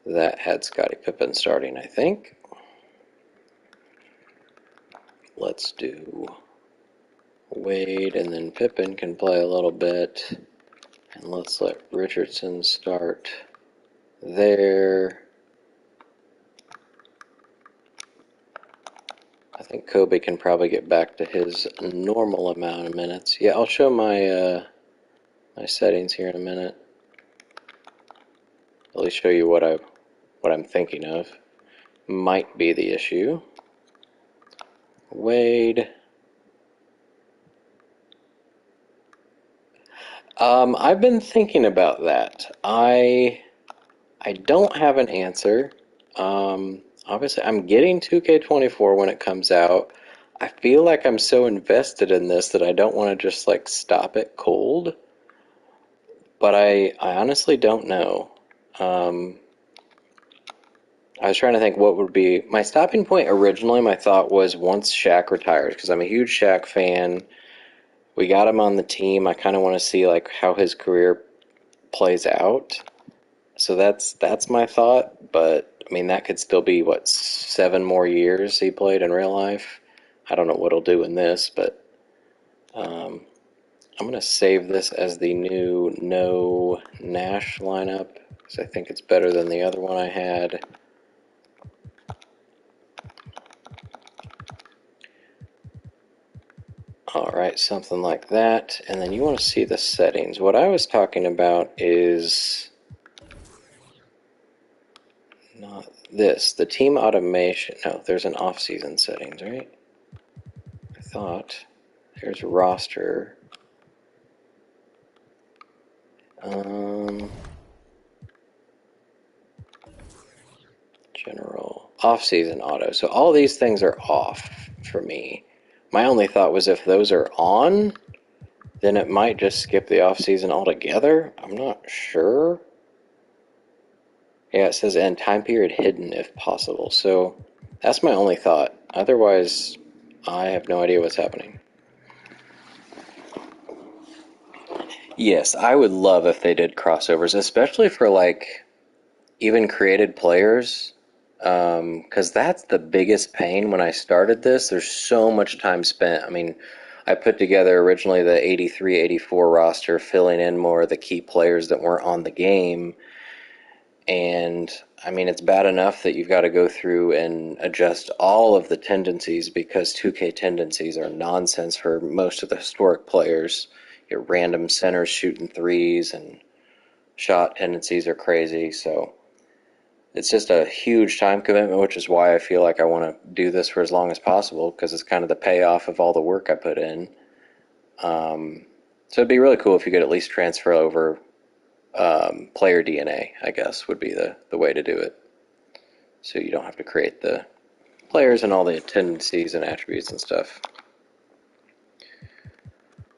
that had Scottie Pippen starting, I think. Let's do Wade, and then Pippen can play a little bit. And let's let Richardson start there. I think Kobe can probably get back to his normal amount of minutes. Yeah, I'll show my my settings here in a minute. At least show you what I'm thinking of. Might be the issue. Wade. I've been thinking about that. I don't have an answer. Obviously, I'm getting 2K24 when it comes out. I feel like I'm so invested in this that I don't want to just like stop it cold. But I honestly don't know. I was trying to think what would be my stopping point originally. My thought was once Shaq retires, because I'm a huge Shaq fan. We got him on the team. I kind of want to see like how his career plays out. So that's my thought. But I mean, that could still be what 7 more years he played in real life. I don't know what he'll do in this, but I'm gonna save this as the new no Nash lineup because I think it's better than the other one I had. Alright, something like that. And then you want to see the settings. What I was talking about is not this. The team automation. No, there's an off-season settings, right? I thought. There's roster. General. Off-season auto. So all these things are off for me. My only thought was if those are on, then it might just skip the off-season altogether. I'm not sure. Yeah, it says end time period hidden if possible. So that's my only thought. Otherwise, I have no idea what's happening. Yes, I would love if they did crossovers, especially for like even created players. Because that's the biggest pain when I started this. There's so much time spent. I mean, I put together originally the 83, 84 roster, filling in more of the key players that weren't on the game. And I mean, it's bad enough that you've got to go through and adjust all of the tendencies because 2K tendencies are nonsense for most of the historic players. Your random centers shooting threes and shot tendencies are crazy. So it's just a huge time commitment, which is why I feel like I want to do this for as long as possible because it's kind of the payoff of all the work I put in. So it'd be really cool if you could at least transfer over player DNA, I guess, would be the way to do it. So you don't have to create the players and all the tendencies and attributes and stuff.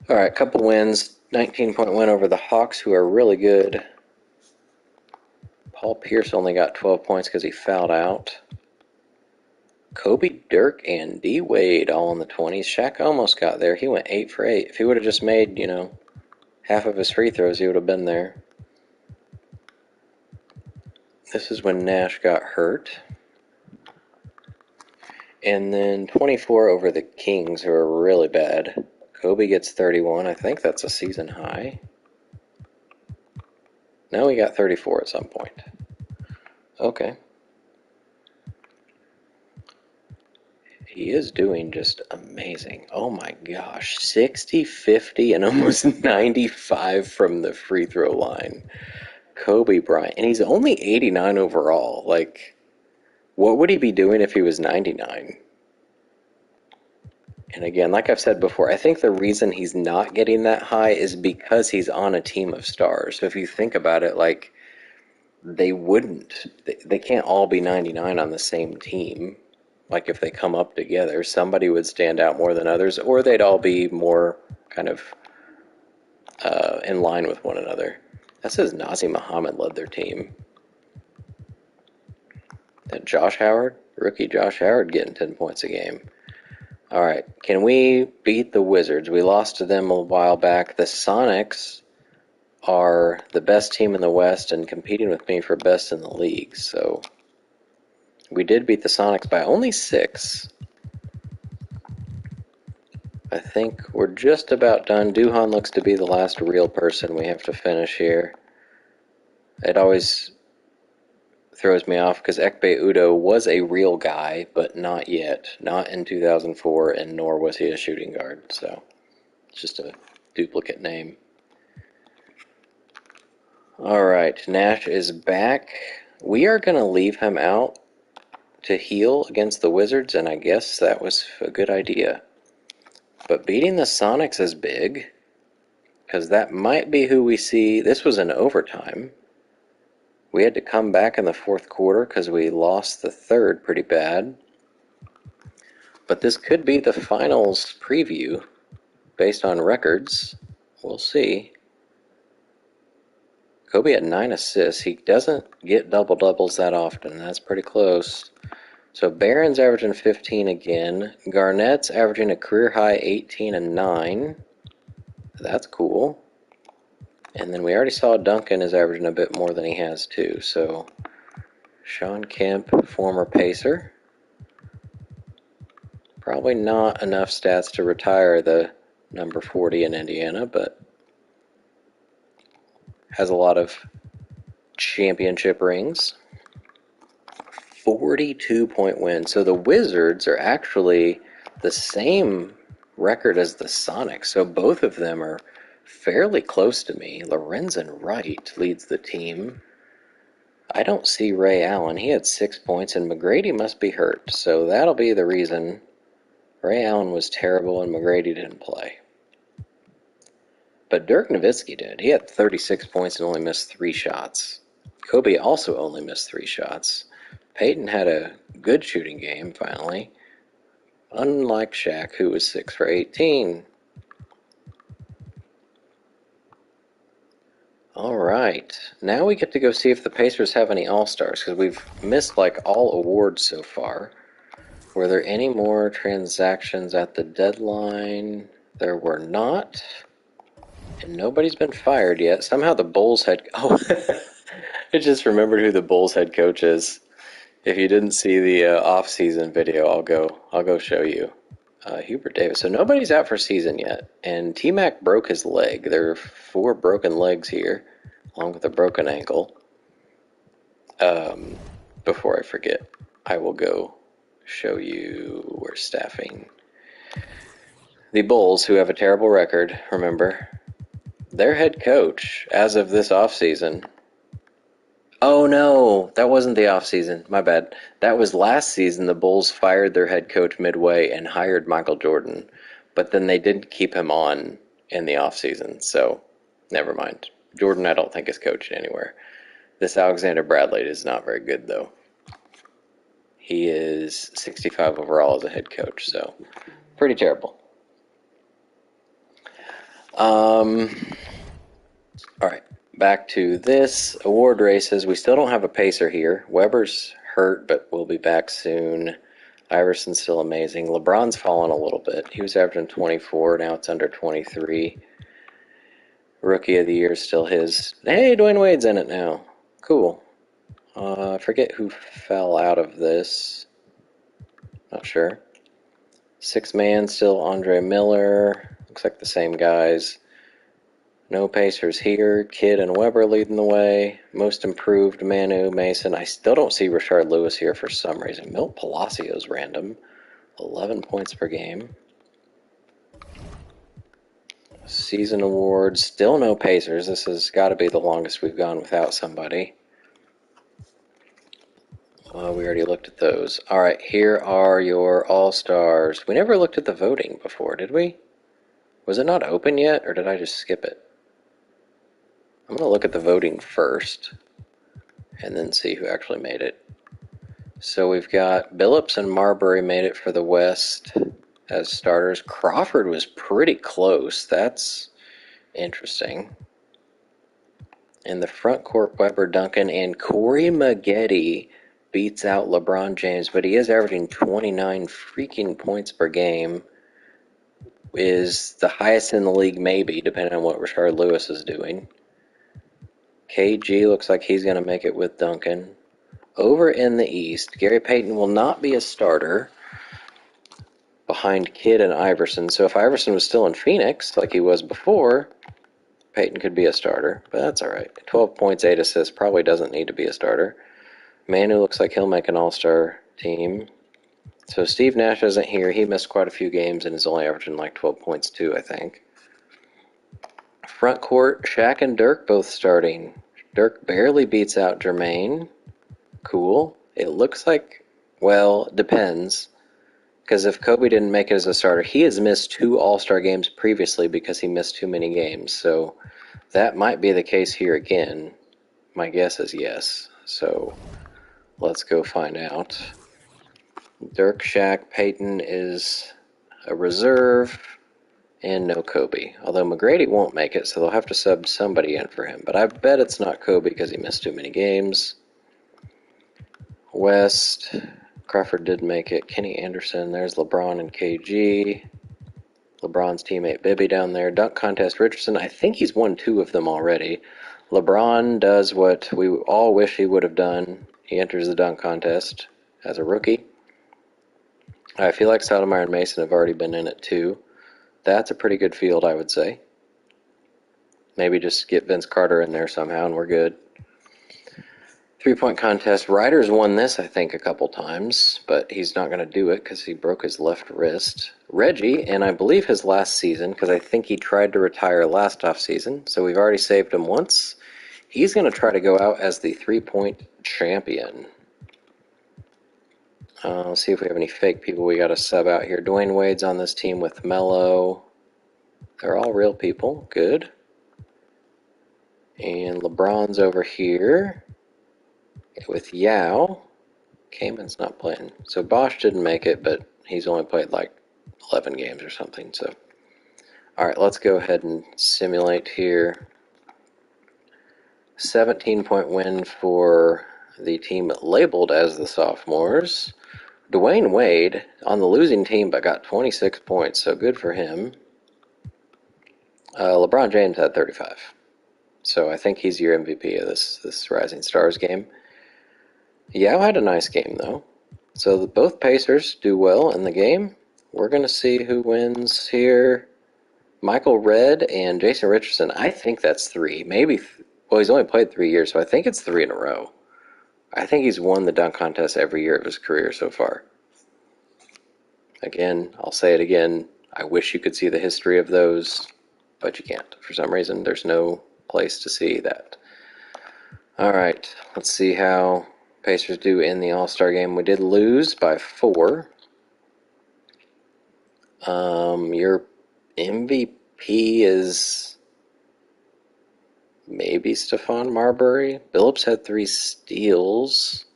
All right, couple wins. 19-point win over the Hawks, who are really good. Paul Pierce only got 12 points because he fouled out. Kobe, Dirk, and D. Wade all in the 20s. Shaq almost got there. He went 8 for 8. If he would have just made, half of his free throws, he would have been there. This is when Nash got hurt. And then 24 over the Kings, who are really bad. Kobe gets 31. I think that's a season high. No, he got 34 at some point. Okay. He is doing just amazing. Oh my gosh. 60, 50, and almost 95 from the free throw line. Kobe Bryant. And he's only 89 overall. Like, what would he be doing if he was 99? And again, like I've said before, I think the reason he's not getting that high is because he's on a team of stars. So if you think about it, like, they wouldn't. They can't all be 99 on the same team. Like, if they come up together, somebody would stand out more than others, or they'd all be more kind of in line with one another. That says Nazi Muhammad led their team. And Josh Howard, rookie Josh Howard, getting 10 points a game. All right, can we beat the Wizards? We lost to them a while back. The Sonics are the best team in the West and competing with me for best in the league. So we did beat the Sonics by only 6. I think we're just about done. Duhan looks to be the last real person we have to finish here. It always throws me off because Ekpe Udo was a real guy, but not yet. Not in 2004, and nor was he a shooting guard. So it's just a duplicate name. All right, Nash is back. We are going to leave him out to heal against the Wizards, and I guess that was a good idea. But beating the Sonics is big, because that might be who we see. This was in overtime. We had to come back in the fourth quarter because we lost the third pretty bad. But this could be the finals preview based on records. We'll see. Kobe had 9 assists. He doesn't get double-doubles that often. That's pretty close. So Barron's averaging 15 again. Garnett's averaging a career-high 18 and 9. That's cool. And then we already saw Duncan is averaging a bit more than he has too. So Sean Kemp, former Pacer. Probably not enough stats to retire the number 40 in Indiana, but has a lot of championship rings. 42-point win. So the Wizards are actually the same record as the Sonics. So both of them are fairly close to me. Lorenzen Wright leads the team. I don't see Ray Allen. He had 6 points, and McGrady must be hurt. So that'll be the reason. Ray Allen was terrible, and McGrady didn't play. But Dirk Nowitzki did. He had 36 points and only missed 3 shots. Kobe also only missed 3 shots. Peyton had a good shooting game, finally. Unlike Shaq, who was 6 for 18. All right. Now we get to go see if the Pacers have any All-Stars, because we've missed, like, all awards so far. Were there any more transactions at the deadline? There were not. And nobody's been fired yet. Somehow the Bulls had... Oh, I just remembered who the Bulls head coach is. If you didn't see the off-season video, I'll go show you. Hubert Davis. So nobody's out for season yet, and T-Mac broke his leg. There are 4 broken legs here, along with a broken ankle. Before I forget, I will go show you where staffing. The Bulls, who have a terrible record, remember, their head coach, as of this offseason. Oh no, that wasn't the offseason. My bad. That was last season. The Bulls fired their head coach midway and hired Michael Jordan, but then they didn't keep him on in the offseason, so never mind. Jordan, I don't think, is coaching anywhere. This Alexander Bradley is not very good, though. He is 65 overall as a head coach, so pretty terrible. All right, back to this award races. We still don't have a pacer here. Weber's hurt, but will be back soon. Iverson's still amazing. LeBron's fallen a little bit. He was averaging 24. Now it's under 23. Rookie of the year is still his. Hey, Dwayne Wade's in it now. Cool. I forget who fell out of this. Not sure. 6 man still Andre Miller. Looks like the same guys. No Pacers here. Kidd and Weber leading the way. Most improved, Manu, Mason. I still don't see Rashard Lewis here for some reason. Milt Palacio's random. 11 points per game. Season awards. Still no Pacers. This has got to be the longest we've gone without somebody. We already looked at those. All right, here are your All-Stars. We never looked at the voting before, did we? Was it not open yet, or did I just skip it? I'm going to look at the voting first, and then see who actually made it. So we've got Billups and Marbury made it for the West as starters. Crawford was pretty close. That's interesting. In the front court, Weber, Duncan, and Corey Maggette beats out LeBron James, but he is averaging 29 freaking points per game. Is the highest in the league, maybe, depending on what Rashard Lewis is doing. KG looks like he's going to make it with Duncan. Over in the East, Gary Payton will not be a starter behind Kidd and Iverson. So if Iverson was still in Phoenix, like he was before, Payton could be a starter, but that's all right. 12 points, 8 assists, probably doesn't need to be a starter. Manu looks like he'll make an all-star team. So Steve Nash isn't here. He missed quite a few games and is only averaging like 12 points too, I think. Front court, Shaq and Dirk both starting. Dirk barely beats out Jermaine. Cool. It looks like, well, depends. Because if Kobe didn't make it as a starter, he has missed 2 All-Star games previously because he missed too many games. So that might be the case here again. My guess is yes. So let's go find out. Dirk, Shaq, Payton is a reserve, and no Kobe. Although McGrady won't make it, so they'll have to sub somebody in for him. But I bet it's not Kobe because he missed too many games. West, Crawford did make it. Kenny Anderson, there's LeBron and KG. LeBron's teammate Bibby down there. Dunk contest, Richardson. I think he's won 2 of them already. LeBron does what we all wish he would have done. He enters the dunk contest as a rookie. I feel like Sotomayor and Mason have already been in it too. That's a pretty good field, I would say. Maybe just get Vince Carter in there somehow and we're good. 3-point contest. Ryder's won this, I think, a couple times, but he's not going to do it because he broke his left wrist. Reggie, and I believe his last season, because I think he tried to retire last offseason, so we've already saved him once. He's going to try to go out as the 3-point champion. Let's see if we have any fake people we got to sub out here. Dwayne Wade's on this team with Melo. They're all real people. Good. And LeBron's over here with Yao. Kaman's not playing. So Bosch didn't make it, but he's only played like 11 games or something. So, all right, let's go ahead and simulate here. 17-point win for the team labeled as the sophomores. Dwayne Wade on the losing team but got 26 points, so good for him. LeBron James had 35. So I think he's your MVP of this Rising Stars game. Yao had a nice game, though. So both Pacers do well in the game. We're going to see who wins here. Michael Redd and Jason Richardson. I think that's three. Maybe, well, he's only played 3 years, so I think it's three in a row. I think he's won the dunk contest every year of his career so far. Again, I'll say it again. I wish you could see the history of those, but you can't. For some reason, there's no place to see that. All right, let's see how Pacers do in the All-Star game. We did lose by 4. Your MVP is maybe Stephon Marbury. Billups had 3 steals.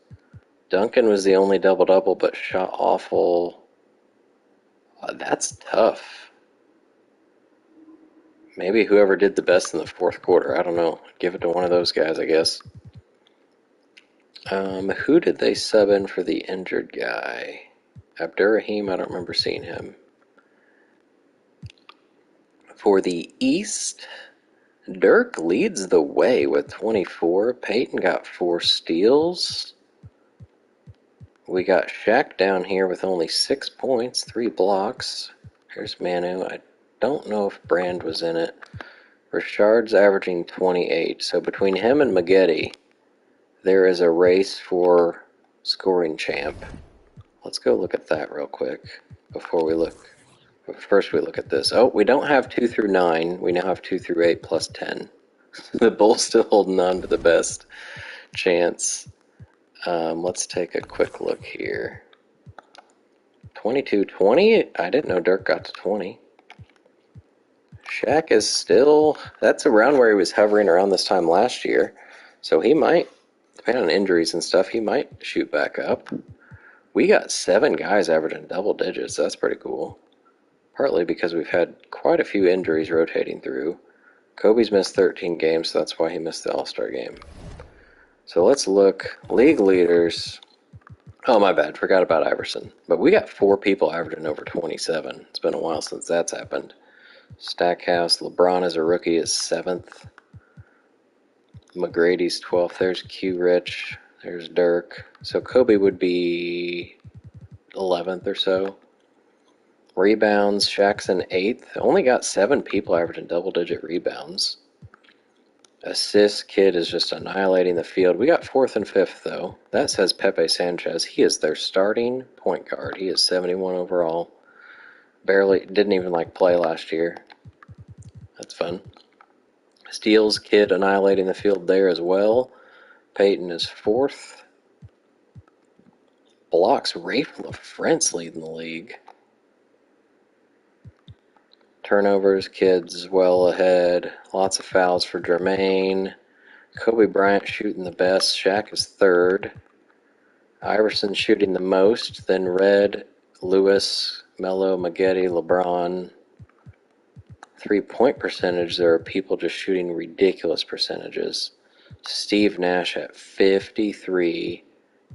Duncan was the only double-double, but shot awful. That's tough. Maybe whoever did the best in the fourth quarter. I don't know. Give it to one of those guys, I guess. Who did they sub in for the injured guy? Abdurrahim, I don't remember seeing him. For the East, Dirk leads the way with 24. Peyton got 4 steals. We got Shaq down here with only 6 points, 3 blocks. Here's Manu. I don't know if Brand was in it. Richard's averaging 28. So between him and Maggette, there is a race for scoring champ. Let's go look at that real quick before we look. First we look at this. Oh, we don't have 2 through 9. We now have 2 through 8 plus 10. The Bulls still holding on to the best chance. Let's take a quick look here. 22-20? I didn't know Dirk got to 20. Shaq is still... That's around where he was hovering around this time last year. So he might, depending on injuries and stuff, he might shoot back up. We got 7 guys averaging double digits. That's pretty cool. Partly because we've had quite a few injuries rotating through. Kobe's missed 13 games, so that's why he missed the All-Star game. So let's look. League leaders. Oh, my bad. Forgot about Iverson. But we got 4 people averaging over 27. It's been a while since that's happened. Stackhouse. LeBron as a rookie is 7th. McGrady's 12th. There's Q Rich. There's Dirk. So Kobe would be 11th or so. Rebounds, Shaq's in 8th. Only got 7 people averaging double-digit rebounds. Assists, Kid is just annihilating the field. We got 4th and 5th, though. That says Pepe Sanchez. He is their starting point guard. He is 71 overall. Barely, didn't even play last year. That's fun. Steals, Kid annihilating the field there as well. Peyton is 4th. Blocks, Rafe LaFrentz leading the league. Turnovers, Kids well ahead. Lots of fouls for Jermaine. Kobe Bryant shooting the best. Shaq is 3rd. Iverson shooting the most. Then Red, Lewis, Melo, Maggette, LeBron. 3-point percentage, there are people just shooting ridiculous percentages. Steve Nash at 53.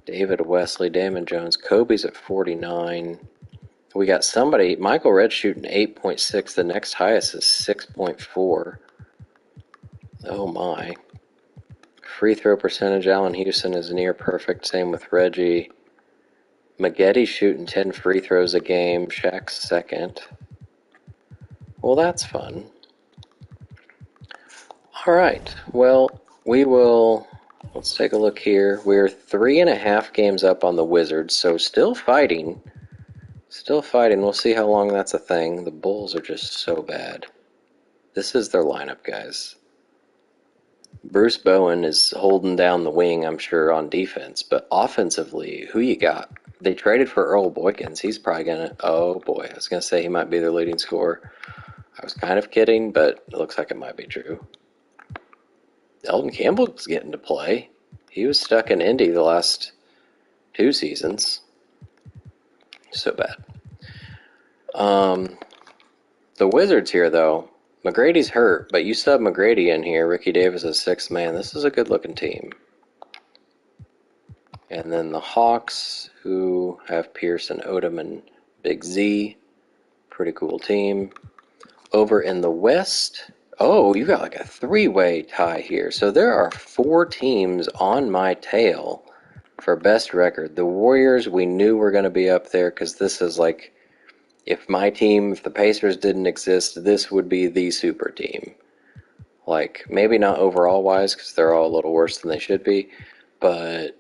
David Wesley, Damon Jones. Kobe's at 49. We got somebody, Michael Redd shooting 8.6. The next highest is 6.4. Oh my. Free throw percentage, Allen Houston is near perfect. Same with Reggie. Maggette shooting 10 free throws a game. Shaq's 2nd. Well, that's fun. All right. Well, let's take a look here. We're 3.5 games up on the Wizards, so still fighting. Still fighting. We'll see how long that's a thing. The Bulls are just so bad. This is their lineup, guys. Bruce Bowen is holding down the wing, I'm sure, on defense. But offensively, who you got? They traded for Earl Boykins. He's probably going to... Oh, boy. I was going to say he might be their leading scorer. I was kind of kidding, but it looks like it might be true. Elton Campbell's getting to play. He was stuck in Indy the last 2 seasons. So bad. The Wizards here, though. McGrady's hurt, but you sub McGrady in here. Ricky Davis is 6th man. This is a good-looking team. And then the Hawks, who have Pearson, Odom, and Big Z. Pretty cool team. Over in the West, oh, you got a 3-way tie here. So there are 4 teams on my tail for best record. The Warriors, we knew were going to be up there because this is like, if my team, if the Pacers didn't exist, this would be the super team. Like, maybe not overall wise because they're all a little worse than they should be, but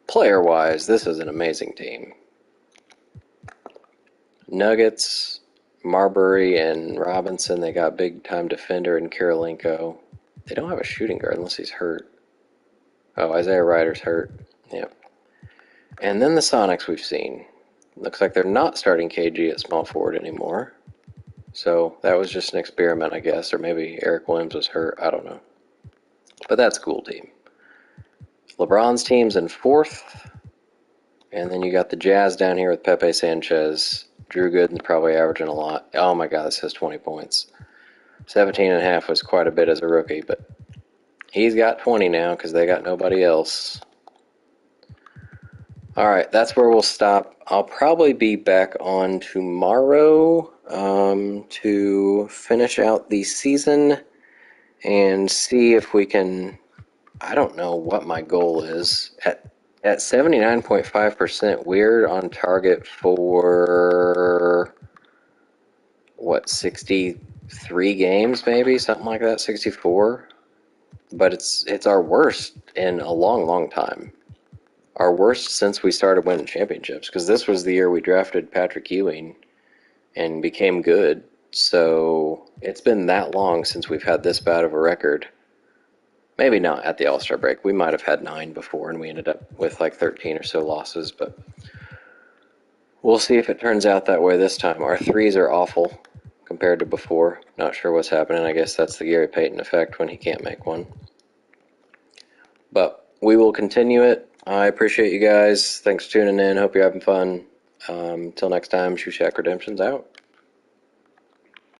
player wise, this is an amazing team. Nuggets, Marbury and Robinson, they got big time defender in Kirilenko. They don't have a shooting guard unless he's hurt. Oh, Isaiah Ryder's hurt. Yep. And then the Sonics we've seen. Looks like they're not starting KG at small forward anymore. So that was just an experiment, I guess, or maybe Eric Williams was hurt. I don't know. But that's a cool team. LeBron's team's in fourth. And then you got the Jazz down here with Pepe Sanchez. Drew Gooden's probably averaging a lot. Oh my God, this has 20 points. 17 and a half was quite a bit as a rookie, but he's got 20 now because they got nobody else. All right, that's where we'll stop. I'll probably be back on tomorrow to finish out the season and see if we can. I don't know what my goal is. At 79.5%, we're on target for, what, 63 games maybe? Something like that, 64? But it's our worst in a long, long time. Our worst since we started winning championships, because this was the year we drafted Patrick Ewing and became good. So it's been that long since we've had this bad of a record. Maybe not at the All-Star break. We might have had 9 before, and we ended up with like 13 or so losses, but we'll see if it turns out that way this time. Our threes are awful compared to before. Not sure what's happening. I guess that's the Gary Payton effect when he can't make one. But we will continue it. I appreciate you guys. Thanks for tuning in. Hope you're having fun. Till next time, Shoe Shack Redemption's out.